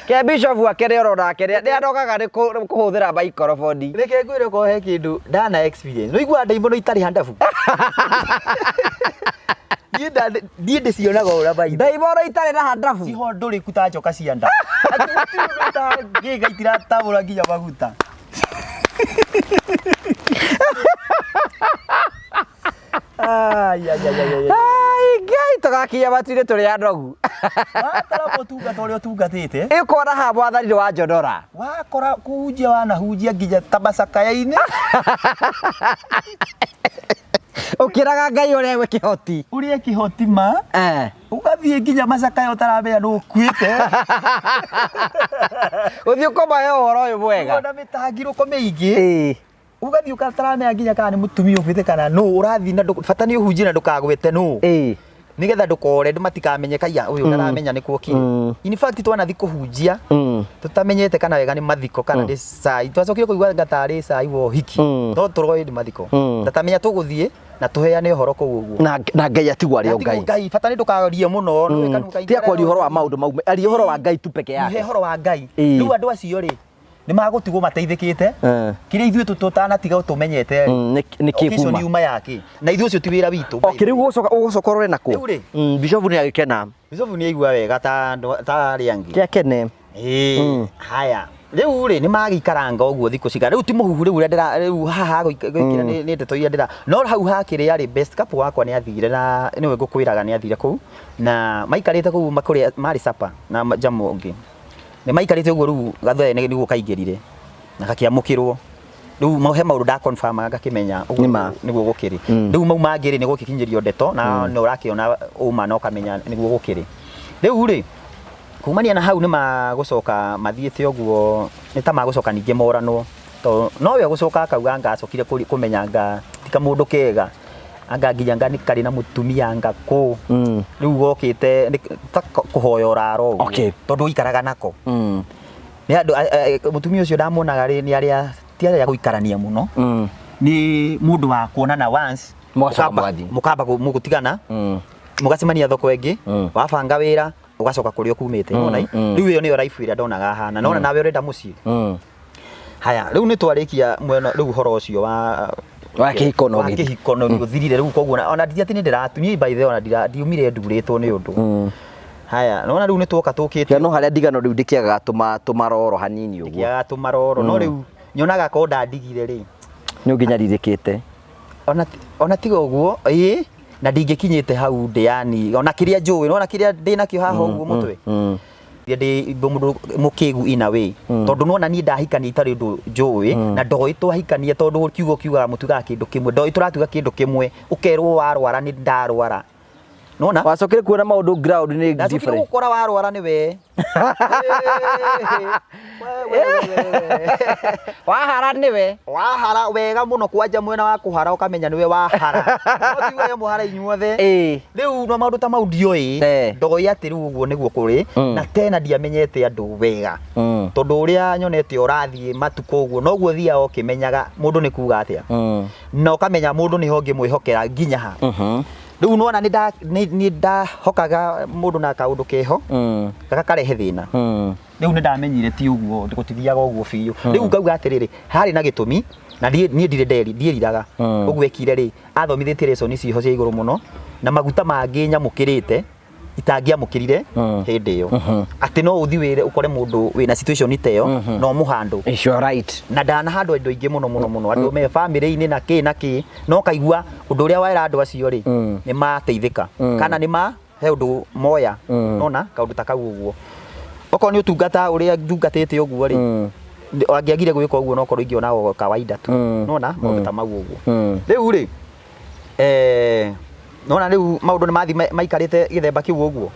Ke Bishop akene orona akene nĩ anogaga nĩ kũhũthĩra microphone. Reke ngwĩre ko he kĩndũ ndana experience. Nĩ igua ndaimono itarĩ handabu. Niĩ ndĩcionaga ũra baitha. Ndaimono itarĩ na handabu. Ciho ndũrĩ kuta njoka cia nda. Ngĩga itiratabũra nginya maguta. Ngai tũgakinya matu-inĩ tũrĩ anogu. Watara mũtungata ũrĩa ũtungatĩte. Ĩkona haha mwathani wa njonora. Wakora kũhunjia wanahunjia nginya tabacakaya-inĩ. Ũkĩraga Ngai ũrĩa wĩ kĩhoti. Ũrĩa kĩhoti ma. Ũgathiĩ nginya macakaya ũtaramenya nũ ũkuĩte. Ũthiĩ ũkomahe ũhoro ũyũ mwega. Ona mĩtangirũko mĩingĩ. Ugathiĩ ũkataramenya nginya kana nĩ mũtumia ũbĩte kana nũ ũrathiĩ na bata nĩ ũhunjie na ndũkagwĩte nũ. Nigetha ndũkore ndũ matikamenye kaiya ũyũ ndaramenya nĩ kuokire. In fact twanathiĩ kũhunjia tutamenyete kana wega nĩ mathiko kana nĩ cai. Twacokire kũigua ngatarĩ cai wa ũhiki. To tũroĩ nĩ mathiko. Ndatamenya tũgũthiĩ na tũheane ũhoro kũu ũguo. Na Ngai atigwo arĩ o Ngai. Ngai bata nĩ ndũkaria mũno nĩ kanũ kaingĩ. Tia kwaria ũhoro wa maũndũ mau. Aria ũhoro wa Ngai tu peke yake. He ũhoro wa Ngai. Rĩu andũ acio rĩ nĩ magũtigwo mateithĩkĩte. Kĩrĩa ithuĩ tũtanatiga ũtũmenyete nĩ kĩkuma yuma yake na ithuĩ ũcio ti wĩra witũ. Kĩrĩu ũgũcoka ũrore nakũ. Bishop nĩ agĩkena. Bishop nĩ aigua wega ta arĩa angĩ. Kĩakene. Haya rĩu rĩ nĩ magĩikaranga ũguo thikũ cigana. Rĩu ti mũhuhu rĩu rĩu haha gwĩkĩra nĩ ndeto iria ndĩra no hau hakĩrĩ arĩ best couple wakwa nĩ athire na nĩwe ngũkwĩraga nĩ athire kũu na maikarĩte kũu makũrĩa marĩ sapa na jamu ũngĩ. Nĩ maikarĩte ũguo rĩu gathoe nĩguo kaingĩrire na gakĩamũkĩrwo. Rĩu he maũndũ confirm ngakĩmenya ũguo nĩguo gũkĩrĩ. Rĩu mau mangĩrĩ nĩ gũkinyĩrio ndeto na nĩ ũrakĩona ũma no kamenya nĩguo gũkĩrĩ. Rĩu rĩ kumania na hau nĩ magũcoka mathiĩte ũguo nĩ ta magũcoka ningĩ moranwo. No we gũcoka akauga ngacokire kũmenya tika mũndũ kega. Anga nginya ngani kari na mutumia anga kũ. Rĩu gokĩte ta kũhoya ũraro ũguo. Tondũ ikaraga nako. Nĩ andũ mutumia ũcio ndamuonaga rĩ nĩ arĩa ti arĩa gũikarania mũno. Nĩ mũndũ wa kuonana once. Mũkamba mũgũtigana. Mũgacemania thoko ĩngĩ. Wabanga wĩra ugacoka kũrĩa kumĩte. Rĩu ĩyo nĩyo life ĩrĩa ndonaga hana. Nona nawe ũrenda mũciĩ. Haya rĩu nĩ twarĩkia mwena rĩu ũhoro ũcio wa kĩhikono nĩ ũthirire rĩu koguo ona ndithia atĩ nĩ ndĩratunyia by the way ona ndiumire ndurĩtwo nĩ ũndũ. haya nona riu nitwoka tukite no haria ndigano riu ndikiaga tumaroro hanini uguo ya tumaroro no riu nyonaga ko ndandigire ri ni unginya ririkite ona tiga uguo na ndingikinyite hau ndi yani ona kiria njui nona kiria ndina kio haha uguo mutwe ndi mundu mukigu ina we tondu nona ni ndahikania itari ndu njui na ndoi twahikania tondu kiugo kiuga mutuga kindu kimwe ndoi turatuga kindu kimwe ukerwo warwara ni ndarwara nona wacokire kuona maundu ground ni different ukora warwara ni we wahara ni we wahara wega muno kwanja mwena wa kuhara ukamenya ni we wahara no ti we muhara inyuothe riu no maundu ta mau ndioi ndoi ati riu uguo niguo kuri na tena ndiamenyete andu wega tondu uria nyonete urathie matuko uguo noguo thia okimenyaga mundu ni kuga atia no kamenya mundu ni honge mwihokera nginya ha riu nona ni ndahokaga mundu na kaundu keho gakarehe thina riu ni ndamenyire ti uguo ndikutithiaga uguo biu riu ngauga atiriri hari na gitumi na nie ndiriraga uguo ekire ri athomithitie lesson icio cia iguru muno na maguta mangi nyamukirite itangiamukirire hindi iyo ati no uthi wire ukore mundu wina situation iteyo no muhando you right na ndana handu andu ingi muno andu me family ini na ki no kaigua undu uria waira andu acio ri ni mateithika kana ni ma he undu moya nona kaundu ta kau uguo oko ni utungata uria ndungatite uguo ri angiagire gwika uguo no korwo ingiona o kawaida tu nona maundu ta mau uguo riu ri nona riu maundu ni mathi maikarite githemba kiu uguo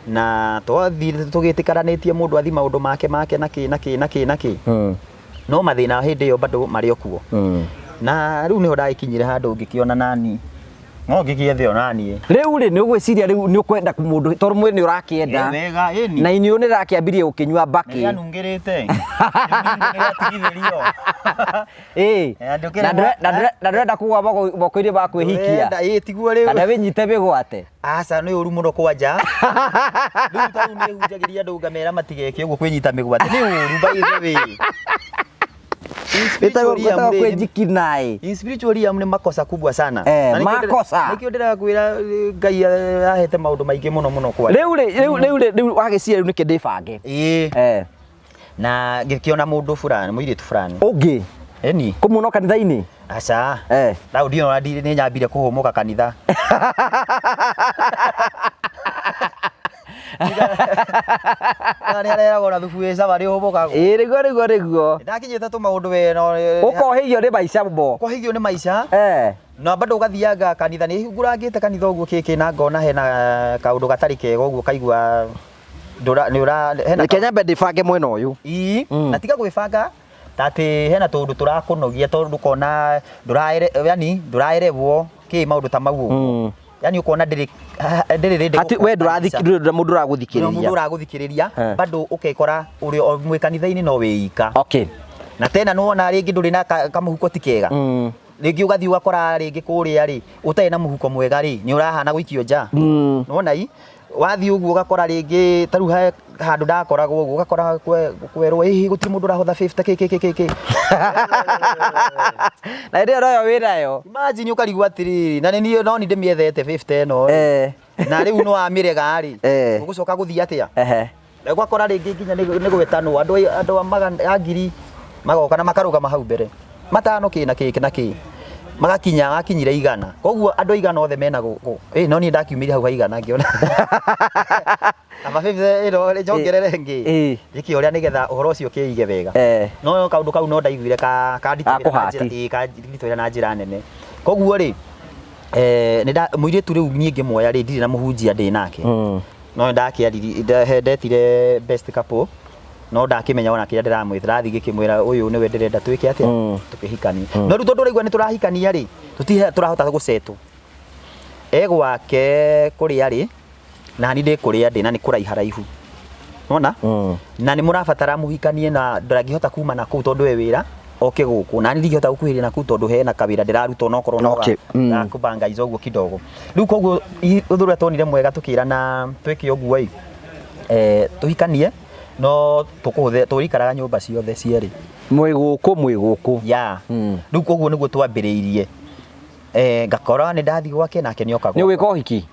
na twathi tugitikaranitie mundu athi maundu make naki no mathina hindi yo bado mari okuo na riu niho ndaikinyire handu ngikiona nani no ngikiethe onani riu ri ni ugwiciria riu ni ukwenda mundu tor mwe ni urakienda wega ni na ini unira kiambirie ukinywa baki ya nungirite na ndenda kugwa boko-ini ba kwihikia tiguo riu kana winyite bigwate aca ni uru muno kwanja riu tau ni hunjagiria andu ngamera matigeke uguo kwinyita migwate ni uru baithe spiritually ni makosa kubwa sana makosa nikio ndira kwira Ngai ahete maundu maingi muno kwa riu wagiciria riu niki ndibange na ngikiona mundu fulani muiritu fulani ungi eni kumuno kanitha-ini aca rau ndio ni nyambire kuhumuka kanitha Nani arera gora thubuisa bari humuka riguo ndakinyite tu maundu we no ukohigio ni maica bo kohigio ni maica no bado ugathiaga kanitha ni hingurangite kanitha uguo kiki na ngona hena kaundu gatari kega uguo kaigua ni ura hena Kenya bende fange mwena uyu na tiga gwibanga tati hena tundu turakunogia tondu kona nduraerewo ki maundu ta mau yani ukona ndiri ati we ndurathikiriria mundu uraguthikiriria bado ukekora uri mwe kanitha-ini no wiika na tena nuona ringi nduri na kamuhuko ti kega ringi ugathi ugakora ringi kuria ri utai na muhuko mwega ri ni urahana guikio nja nuona wathi uguo ugakora ringi taru handu ndakoragwo uguo ugakora kwerwo gutiri mundu urahotha 50 kk na ndio royo wirayo imagine ukarigwa atiri na ni no ni ndimiethete 50 no na riu no amirega ri ugucoka guthia atia ugakora ringi nginya ni gwetano andu magana ngiri magoka na makaruga hau mbere matano kina magakinya akinyire igana koguo andu igana othe mena no ni ndakiumire hau igana ngiona aba 50 iro njongerere ngi iki uria nigetha uhoro ucio kiige wega no kaundu kau no ndaiguire ka nditwira na njira nene koguo ri muiritu riu nyingi moya ri ndiri na muhunjia ndi nake no ndetire best couple no ndakimenya ona kiria ndiramwithira athi gikimwira uyu niwe ndirenda twike atia tukihikania no riu tondu raigua ni turahikania ri turahota gucetu gwake kuria ri na ni ndi kuria ndi na ni kuraiha raihu nona na ni murabatara muhikanie na ndangihota kuma na kuu tondu we wira oke guku na ni ndingihota gukuhiria na kuu tondu hena kawira ndiraruta no korwo no kubanga izo guo kidogo riu koguo uthura tonire mwega tukira na twike uguo tuhikanie no tukuhuthe turikaraga nyumba ciothe cieri mwiguku ya riu koguo niguo twambiriirie ngakora ni ndathi gwake nake nioka ni wika uhiki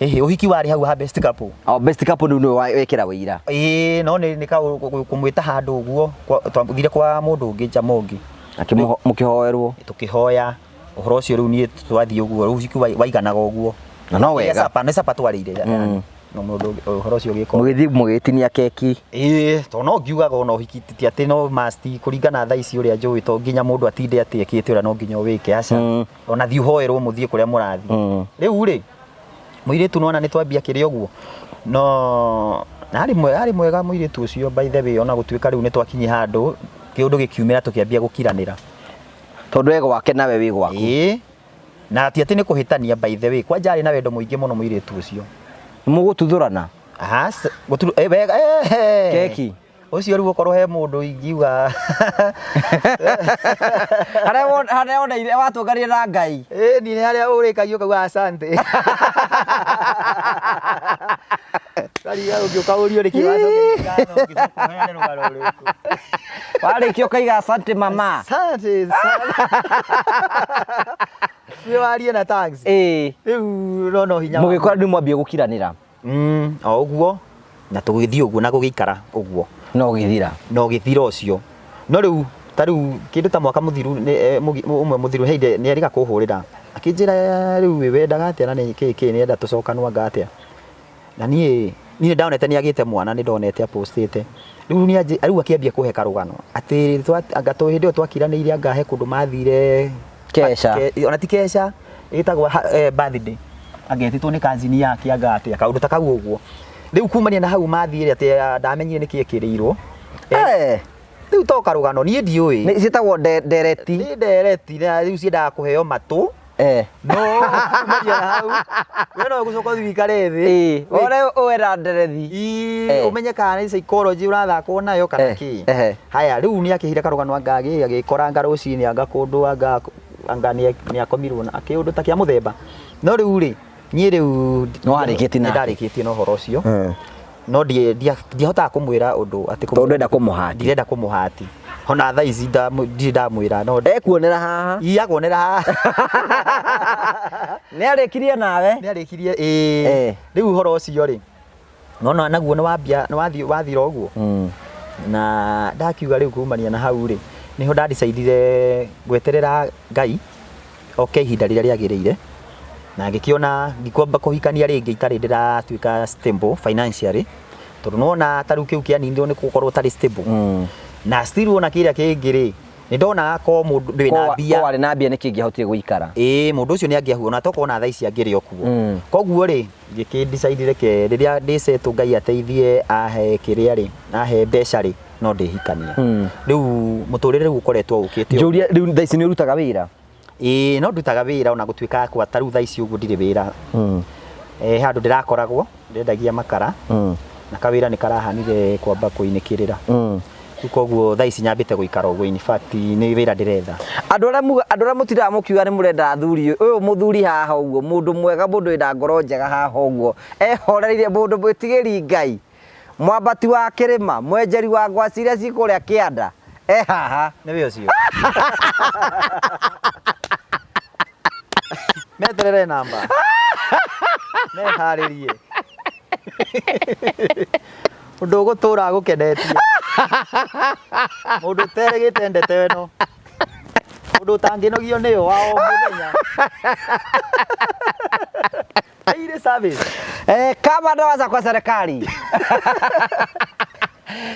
uhiki wari hau ha best couple. Best couple ndio wekira wira. No ni ka kumwita handu uguo twambire kwa mundu ungi Jamogi. Mukihoerwo. Tukihoya uhoro ucio riu ni twathie uguo riu uhiki waiganaga uguo. No wega. Nĩ sapa twarĩire. No mũndũ ũhoro ũcio ũgĩko. Mũgĩtinia keki. To no ngiugaga ona ũhiki ti atĩ no must kũringana thaa ici ũrĩa njũĩ to nginya mũndũ atinde atĩ ekĩte ũrĩa no nginya ũwĩke aca. Ona thiĩ ũhoerwo mũthiĩ kũrĩa mũrathiĩ. Rĩu rĩ mũirĩtu nona nĩ twambia kĩrĩ ũguo. No harĩ mwega mũirĩtu ũcio by the way ona gũtuĩka rĩu nĩ twakinyi handũ kĩũndũ gĩkiumĩra tũkĩambia gũkiranĩra. Tondũ wega wake nawe wĩ gwaku. Na ati atĩ nĩ kũhĩtania by the way kwanja arĩ na wendo mũingĩ mũno mũirĩtu ũcio. Mũgũtuthũrana? Wega keki ucio rĩu ũkorwo he mũndũ ingiuga harĩa oneire watũnganire na Ngai. Ni harĩa ũrĩkagia ũkauga asante. Kariga ũngĩũka ũrio nĩkĩ wacoka warĩkia ũkaiga asante mama. Asante sana. Warie na thanks. Rĩu no hinya. Mũgĩkora nĩ mwambie gũkiranĩra. O ũguo na tũgĩthiĩ ũguo na gũgĩikara ũguo. No gĩthira ũcio. No rĩu ta rĩu kĩndũ ta mwaka mũthiru ũmwe mũthiru heinde nĩ ariga kũhũrĩra. Akĩnjĩra rĩu wendaga atĩa na nĩ nĩenda tũcokanwanga atĩa. Na niĩ ndonete nĩ agĩte mwana nĩ ndonete apostĩte. Rĩu akĩambia kũhe karũgano atĩ anga hĩndĩ ĩyo twakiranĩire angahe kũndũ mathire Kesha. Ona ti Kesha ĩtagwo birthday. Agetĩtwo nĩ kazini yake anga atĩa kaũndũ ta kau ũguo. Rĩu kumania na hau mathire atĩ ndamenyire nĩkĩ ekĩrĩirwo. Rĩu to karũgano niĩ ndiũĩ. Nĩ ciĩtagwo ndereti. Nĩ ndereti na rĩu ciendaga kũheo matũ. No kumania na hau we no gũcoka thirikare thĩ. Wera nderethi. Ũmenye kana nĩ psychology ũrathakwo nayo kana kĩ. Haya rĩu nĩ akĩhire karũgano agĩkoranga rũcinĩ anga kũndũ anga nĩ akomirwo na kĩũndũ ta kĩa mũthemba. No rĩu rĩ niĩ rĩu ndarĩkĩtie na ũhoro ũcio. No ndihotaga kũmwĩra ũndũ atĩ ndirenda kũmũhati. Ona thaa ici ndirĩ ndamwĩra no ekuonera haha. Akuonera haha. Nĩ arĩkirie nawe? Nĩ arĩkirie rĩu ũhoro ũcio rĩ nona naguo nĩ wathira ũguo. Na ndakiuga rĩu kumania na hau rĩ niho ndadicaidire gweterera Ngai oke ihinda rĩrĩa rĩagĩrĩire. Na ngĩkĩona ngikwamba kũhikania rĩngĩ itarĩ ndĩratuĩka stable financially tondũ nona tarĩu kĩu kĩaninirwo nĩ gũkorwo tarĩ stable. Na still ona kĩrĩa kĩngĩ rĩ nĩ ndona ko mũndũ ndĩ na mbia. Warĩ na mbia nĩ kĩngĩahotire gũikara. Mũndũ ũcio nĩ angĩahuona toko ona thaa ici angĩrĩ okuo. Koguo rĩ ngĩkĩdecide reke rĩrĩa ndĩcetwo Ngai ateithie ahe kĩrĩa rĩ ahe mbeca rĩ no ndĩhikania. Rĩu mũtũrĩre rĩu ũkoretwo ũkĩte. Njũria rĩu thaa ici nĩ ũrutaga wĩra? No ndutaga wĩra ona gũtuĩka kwa tarĩu thaa ici ũguo ndirĩ wĩra. Handũ ndĩrakoragwo ndendagia makara na kawĩra nĩ karahanire kwamba kũinĩkĩrĩra. Koguo thaa ici nyambĩte gũikara ũguo in fact nĩ wĩra ndĩretha. Andũ arĩa mũtiraga mũkiuga nĩ mũrenda athuri ũyũ mũthuri haha ũguo mũndũ mwega mũndũ wĩna ngoro njega haha ũguo ehoreire mũndũ mwĩtigĩri Ngai mwambati wa kĩrĩma mwenjeri wa ngwaci iria cikũrĩa kĩanda haha nĩwe ũcio. Meterere namba meharĩrie ũndũ ũgũtũra gũkenetie mũndũ ũteregĩte ndete ĩno mũndũ ũtangĩnogio nĩyo wao mũthenya. Ile service kama dawa za kwa serikali.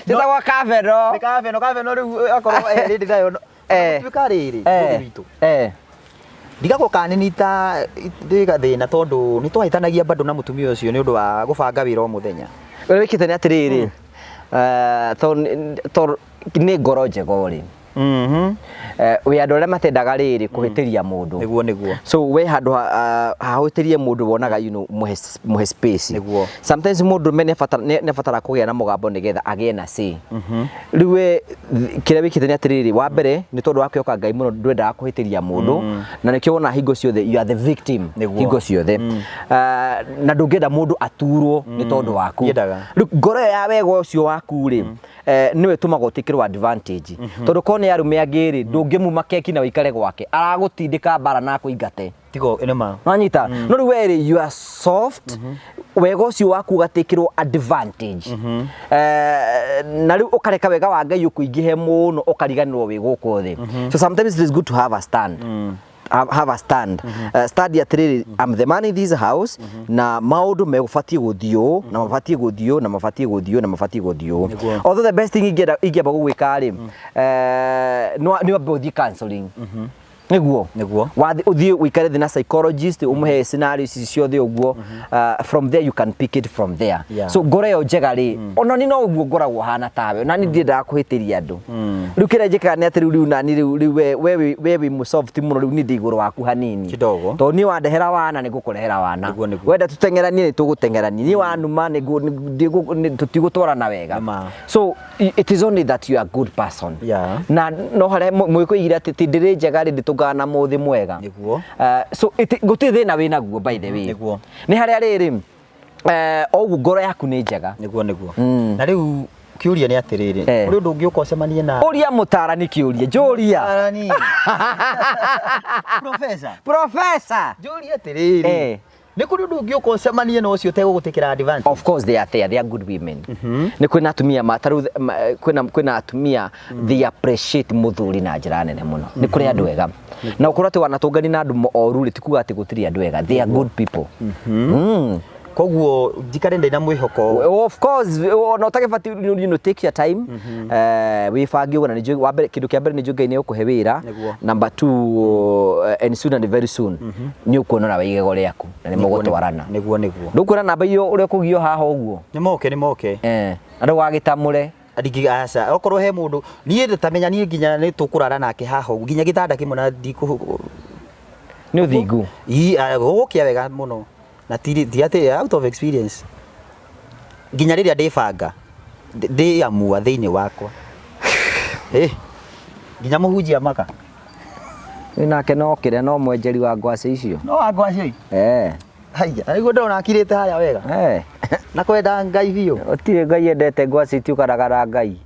Titagwa kavero. Nĩ kavero rĩu akorwo rĩndĩ nayo tuĩka rĩrĩ ũndũ witũ. Ndigagwo kaninita ndigathĩna tondũ nĩ twahĩtanagia bado na mũtumia ũcio nĩ ũndũ wa gũbanga wĩra o mũthenya. Wĩkĩte nĩ atĩrĩrĩ to nĩ ngoro njega ũrĩ. We andũ arĩa matendaga rĩrĩ kũhĩtĩria mũndũ. Nĩguo. So we handũ hahũtĩrie mũndũ wonaga mũhe space. Sometimes mũndũ nĩ abatara kũgĩa na mũgambo nĩgetha agĩe na say. Rĩu we kĩrĩa wĩkĩte nĩ atĩrĩrĩ wa mbere nĩ tondũ wa kwĩhoka Ngai mũno ndwendaga kũhĩtĩria mũndũ na nĩkĩo wona hingo ciothe you are the victim hingo ciothe. Na ndũngĩenda mũndũ aturwo nĩ tondũ waku. Rĩu ngoro ya wega ũcio waku rĩ nĩwe tũmaga ũtĩkĩrwo advantage tondũ ko nĩ arume angĩrĩ ndũngĩmuma keki na ũikare gwake aragũtindĩka bara na kũingate tigo enema wanyita no rĩu weri you are soft wega ũcio waku ũgatekĩrwo advantage na rĩu ũkareka wega wa Ngai ũkũingĩhe mũno ũkariganĩrwo wĩ gũkũ thĩ so sometimes it is good to have a stand have a stand study atiriri I'm the man in this house na maundu megũbatie gũthio na mabatie gũthio na mabatie gũthio na mabatie gũthio although the best thing ingĩamba gũgwĩka rĩ nĩ body counseling niguo wathi uthie wikare thina psychologist umuhe scenarios ciothe uguo from there you can pick it from there so ngore yo njega ri ona ni no uguo ngoragwo hana tawe na ni ndienda kuhitiria andu riu kire njikaga ni ati riu na ni riu we mu soft muno riu ni ndi iguru waku hanini kidogo to ni wandehera wana ni gukurehera wana wenda tutengeranie ni tugutengeranie ni wanuma ni tutigutwarana wega so it is only that you are a good person na no hare mwikuigira ati ndire njega ri tugana muthi mwega so guti thina wina guo by the way ni haria riri ogu ngoro yaku ni njega niguo na riu kiuria ni atiriri uri undu ungi ukocemanie na uria mutarani kiuria njuria mutarani professor njuria atiriri ni kuri undu ungi ukocemanie na ucio tegũgũtikira advantage of course they are good women ni kwina atumia mataru kwina atumia they appreciate muthuri na njira nene muno ni kuri andu wega na ukorwo ati wanatungani na andu oru tikuga ati gutiri andu wega they are good people koguo njikare ndina mwihoko of course no takibati you know take your time wifangi ugo na nijue wa mbere kindu kia mbere nijue Ngai ni ukuhe wira number 2 and soon and very soon ni ukuonora waigego riaku na ni mugutwarana niguo ndukura namba iyo uri kugio haha uguo ni moke andu wagitamure adigi asa okorwo he mundu nie nditamenya nie nginya ni tukurara nake haha uguo nginya gitanda kimwe na ndiku ni uthingu gukia wega muno na ti ati out of experience nginya riria ndibanga ndi amua thiini wakwa nginya muhunjia maka nake no kire no mwenjeri wa ngwaci icio no wa ngwaci haya niguo ndona akirite haya wega na kwenda Ngai biu utire Ngai endete ngwaci tiukaragara Ngai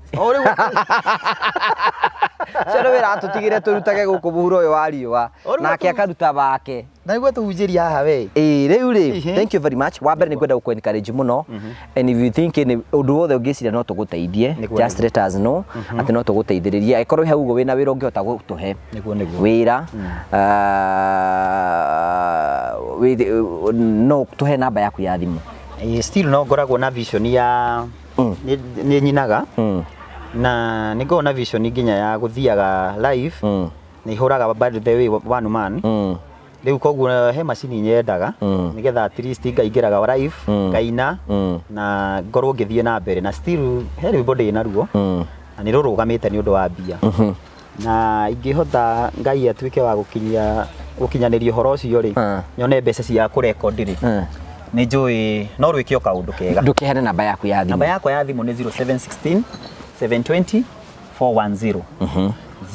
Cero wira tutigire turutage guku buhuro uyu wa riwa nake akaruta bake na niguo tuhunjiria haha we riu ri thank you very much wa mbere ni kwenda ku encourage muno and if you think ni undu wothe ungiciria no tuguteithie just let us know ati no tuguteithiriria ikorwo he ugo wina wira ungihota gutuhe wira no tuhe namba yaku ya thimu still no ngoragwo na vision ya ni nyinaga na nigo na vision nginya ya guthiaga live ni huraga by the way one man riu koguo he macini nyendaga nigetha at least ngaingiraga live ngaina na ngorwo ngithie na mbere na still he rwimbo ndi na ruo na ni rurugamite ni undu wa bia na ingihotha Ngai atuike wa gukinyaniria horo ucio ri nyone mbeca cia ku record ri ni njui no rwikio kaundu kega ndukihane namba yaku ya thimu namba yakwa ya thimu ni 0716 720 410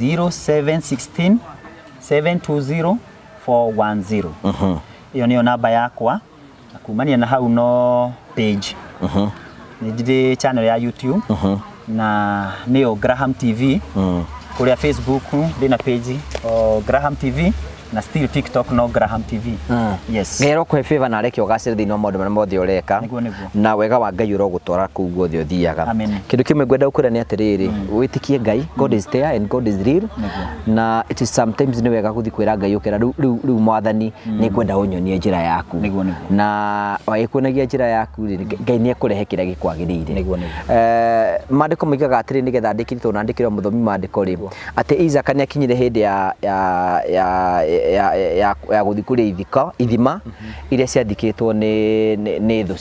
0716 720 410 iyo niyo namba yakwa kumania na hau no page ni ndi channel ya YouTube na niyo Graham TV kuria Facebook ndina page Graham TV na still TikTok no Graham TV yes ngero kwe favor na reke ogacire thino maundu mara mothe ureka na wega wa Ngai urogutwara ku guothe uthiaga kindu kimwe ngwenda ukura ni atiriri witikie Ngai God is there and God is real na it is sometimes ni wega guthi kwira Ngai ukira riu mwathani ni ngwenda unyonie njira yaku na wagikuonagia njira yaku Ngai ni akurehe kira gikwagirire mandiko migaga atiri ni getha ndikirito na ndikirwo muthomi mandiko ri ati Isaac ni akinyire hindi ya guthikuria ithima iria ciathikitwo ni thu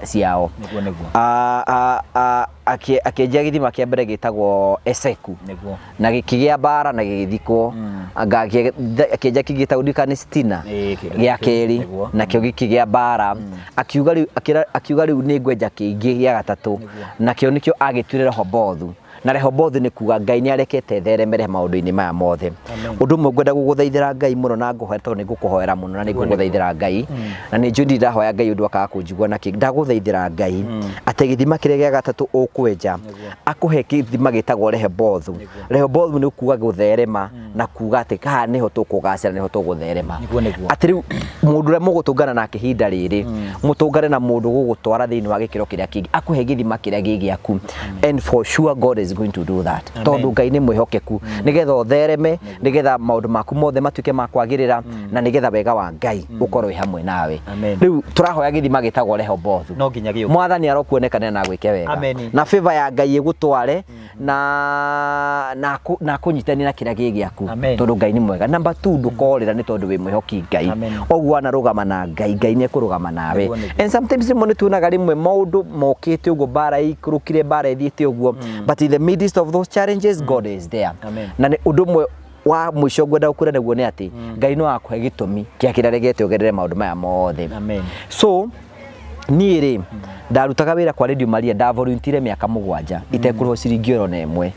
ciao akenja githima kia mbere gitagwo Eseku na gikigia bara na githikwo akenja kigitagwo dikani Stina gia keri na kio gikigia bara akiuga riu ni ngwenja kingi gia gatatu na kio nikio agitwire Hobothu na Rehoboth ni kuga Ngai ni arekete theremere maundu-ini maya mothe undu mwe ngwenda guguthaithira Ngai muno na nguhoera tondu ni ngukuhoera muno na ni nguguthaithira Ngai na ni njudi ndahoya Ngai undu akaga kunjigua na ndaguthaithira Ngai ate githima kiria gia gatatu ukwenja akuhe githima gitagwo Rehoboth ni kuga gutherema na kuga ati kaha niho tukugacira niho tugutherema ati riu mundu re mugutungana na kihinda riri mutungane na mundu gugutwara thiini wa gikiro kiria kingi akuhe githima kiria gigiaku and for sure God is going to do that tondu Ngai ni mwihokeku nigetha uthereme nigetha maundu maku mothe matuike makwagirira na nigetha wega wa Ngai ukorwo hamwe nawe riu turahoya githima gitagwo Rehoboth no nginya gio mwathani arokuonekana na gwike wega na favor ya Ngai igutware na kunyitani na kiria gigiaku tondu Ngai ni mwega number 2 ndukorira ni tondu wi mwihoki Ngai ogwa na rugama na Ngai ni kurugama nawe and sometimes rimwe tunaga rimwe maundu mokite ugo bara ikurukire bara ithite ugo but in the midst of those challenges God is there na ni undu mwe wa mwisho ngwenda ukura neguo ni ati Ngai no akwe gitumi kia kiraregete ogerere maundu maya mothe so niiri ndarutaga wira kwa Radio Maria nda volunteer miaka 7 itekurwo ciringi oro na imwe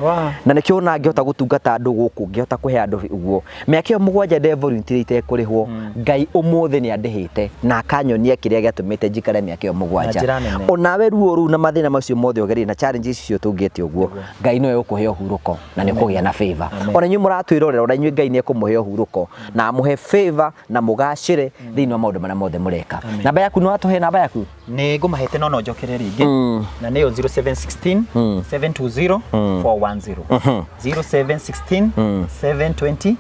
na nikio na ngihota gutungata andu guku ngihota kuhe andu uguo miaka 7 nda volunteer itekurihwo Ngai umuthi ni andihite na akanyonia kiria giatumite njikare miaka 7 onawe ruoru na mathina macio mothe ogerire na challenges icio tungite uguo Ngai no ukuhe uhuruko na ni kugia na favor ona nyu muratwirorera ona nyu Ngai ni ekumuhe uhuruko na amuhe favor na mugacire thiini wa maundu maria mothe mureka namba yaku no atuhe namba yaku ni ngumahete no njokere ringi na niyo 0716 720 410 0716 720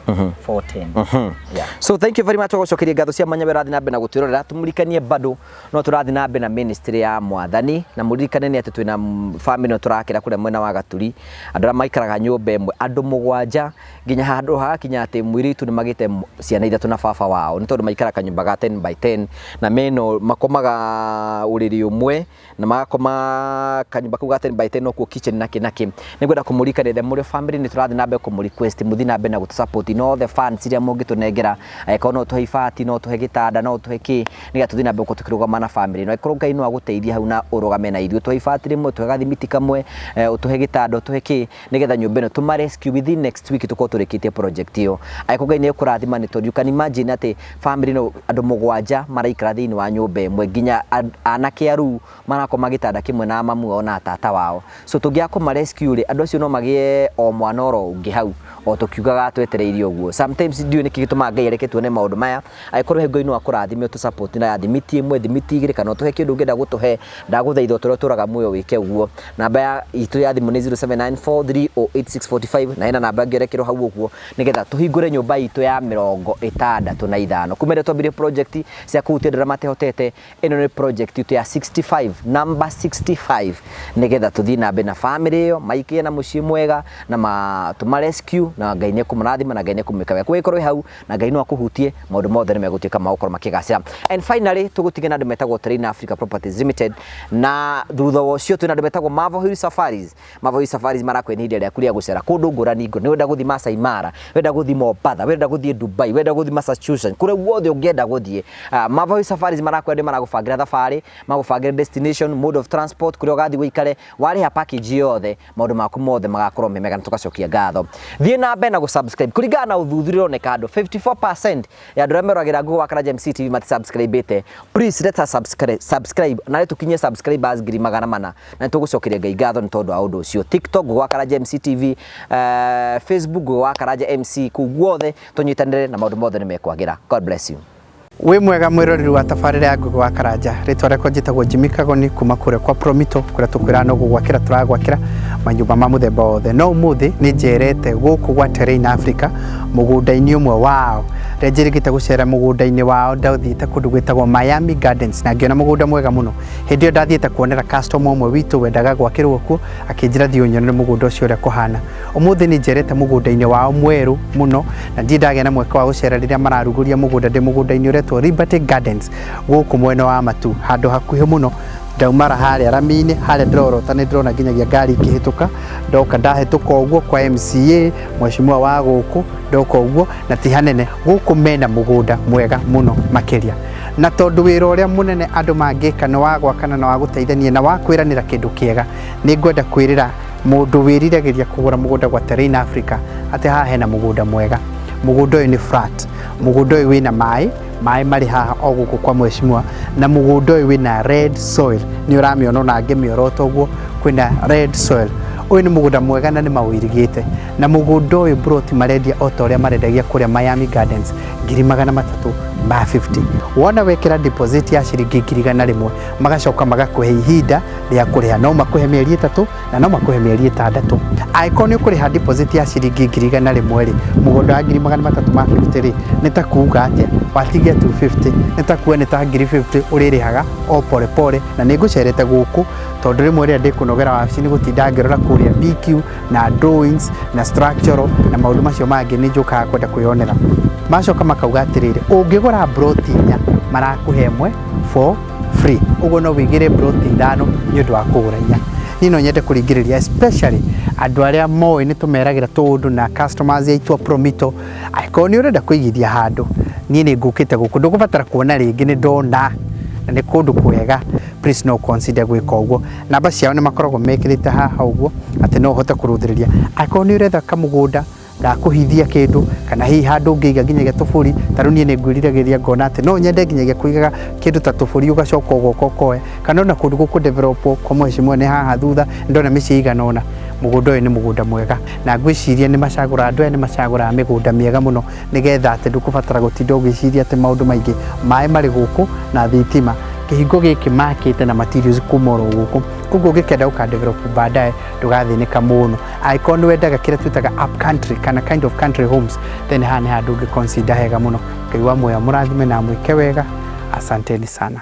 410 so thank you very much ogocokeria ngatho cia manya werathi nambe na gutwirorera tumurikanie bado no turathi nambe na ministry ya mwathani na muririkane ni ati twina family no turakira kure mwena wa Gaturi andra maikaraga nyumba imwe andu 7 nginya handu hakinya ati mwiritu ni magite ciana ithatu na baba wao ni tondu maikaraga nyumba ga 10 by 10 na meno makomaga uriri umwe na magakoma kanyumba ku ga 10 by 10 no ku kitchen naki nigwenda kumurikanire muri family ni turathi nambe kumu request muthi nambe na gutusupport no the fans iria mungitunengera eko no tuhe ifati no tuhe gitanda no tuhe ki niga tuthi nambe gutukirugama na family no ikoro Ngai no aguteithia hau na urugame na irio tuhe ifati rimwe tuhe gathimiti kamwe utuhe gitanda tuhe ki nigetha nyumba no tuma rescue within next week tuko turikitie project iyo eko Ngai ni kurathima ni tondu you can imagine ati family no andu 7 maraikara thiini wa nyumba imwe nginya anake aru marakoma gitanda kimwe na mamu ona tata wao so tungiakoma rescue ri andu acio no magie o mwana oro ungi hau o tukiugaga twetereirie uguo sometimes ndio ni kigituma Ngai areke tuone maundu maya aikorwo Ngai no akurathime tu support na thimiti imwe thimiti igire kana tuhe kindu ngenda gutuhe ndaguthaitha toro turaga muyo wike uguo namba ya itu ya thimu ni 0794308645 na ina namba ngerekero hau uguo nigetha tuhingure nyumba itu ya 65 kumere twambire project cia kuutira matehotete ino ni project itu ya 65 number 65 nigetha tuthi nambe na family yo maikie na mucii mwega na tuma rescue na Ngai ni kumurathima na Ngai ni kumika wega kwikorwo hau na Ngai no akuhutie maundu mothe ni megutuika maukoro makigacira and finally tugutige na andu metagwo Train Africa Properties Limited na thutha wocio twina andu metagwo Marvel Hill Safaris marakweni hinde ria kuria gucera kundu ngurani ngo ni wenda guthi Masai Mara wenda guthi Mombasa wenda guthi Dubai wenda guthi Massachusetts kure guothe ungienda guthie Marvel Hill Safaris marakweni maragubangira thabari magubangira destination mode of transport kuria ugathi guikare wari ha package yothe maundu maku mothe magakorwo memega na tugacokia ngatho thie nambe na gusubscribe kuringana na uthuthuriro ne kando 54% ya andu remerogira Google Karaja MC TV mati subscribe please let us subscribe na tukinye subscribers ngiri 400 na tugucokeria Ngai ngatho ni tondu wa undu ucio TikTok Google Karaja MC TV Facebook Google Karaja MC kuguothe tunyitanire na maundu mothe ni mekwagira God bless you wi mwega mwiroreri wa tabarira ya Google wa Karaja ritwa reko njitagwo Jimmy Kagoni kuma kure kwa Promito kuria tukwira no gugwakira turagwakira manyumba ma muthemba othe no muthi ni njerete guku gwa Train Africa mugunda-ini umwe wao renjirigite gucera mugunda-ini wao ndauthiite kundu gwitagwo Miami Gardens na ngiona mugunda mwega muno hindi yo ndathiite kuonera customer umwe witu wendaga gwakirwo kuo akinjira thio nyonere mugunda ucio uria kuhana umuthi ni njerete mugunda-ini wao mweru muno na ndi ndagia na mweka wa gucera riria mararuguria mugunda ndi mugunda-ini uretwo Liberty Gardens guku mwena wa Matu handu hakuhi muno ndaumara haria Ramini haria ndorota ni ndrona nginyagia ngari ikihituka ndoka ndahituka uguo kwa MCA mheshimiwa wa guku ndoka uguo na ti hanene guku mena mugunda mwega muno makiria na tondu wira uria munene andu mangika no wagwakana na waguteithania na wakwiranira kindu kiega ni ngwenda kwirira mundu wiriragiria kugura mugunda gwa Terrain Africa ati haha hena mugunda mwega. Mugunda uyu ni flat, mugunda uyu wina mai mari haha o guku kwa mheshimiwa, na mugunda uyu wina red soil. Ni uramiona na ngemiorota uguo kwina red soil. Uyu ni mugunda mwega na ni mawirigite, na mugunda uyu broti marendia otoria marendagia kuria Miami Gardens 350. Wona wekera deposit ya shilingi 100 magacoka magakuhe ihinda ria kuriha, no makuhe mieri 3 na no makuhe mieri 6. Aikoni kuriha deposit ya shilingi 100 ri mugunda wa 350 ni ta kuuga atia watigia 250 ni ta kuwe ni ta 50 uririhaga o pole pole, na nigucerete guku tondu rimwe ria ndikunogera wabici ni gutinda ngirora kuria BQ na drawings na structural na maundu macio mangi ni njukaga kwenda kwionera. Macoka makauga atiriri ungigura broti nya marakuhe imwe for free, uguo no wigire broti 5 ni undu wa kugura inya. Ni no nyende kuringiriria especially andu aria moi ni tumeragira tundu na customers aitu Promito. Aikoni urenda kuigithia handu ni ni ngukite guku ndugubatara kuona ringi ni ndona na ni kundu kwega, please no consider gwika uguo. Namba ciao ni makoragwo mekirite haha uguo ati no hote kuruthiriria. Aikoni urenda kamugunda ga kuhithia kindu kana hi handu ngiiga nginyagia tufuri, taru nie ni ngwiriragiria ngona ati no nyende nginyagia kuigaga kindu ta tufuri ugacoka ugokokoe, kana na kundu guku develop kwa mheshimiwa ni haha thutha ndona mici iganona. Mugunda uyu ni mugunda mwega na ngwiciria ni macagura andu aya ni macagura migunda miega muno nigetha ati ndukubatara gutinda ugiciria ati maundu maingi mai mari guku na thitima kihingo giki makite na materials kumoro guku kuguo gikenda ukadevelop baadaye ndugathinika muno. Aikoni wendaga kira twitaga up country kana kind of country homes, then hani handu consider hega muno. Ngai wa moya murathime na mwike wega. Asanteni sana.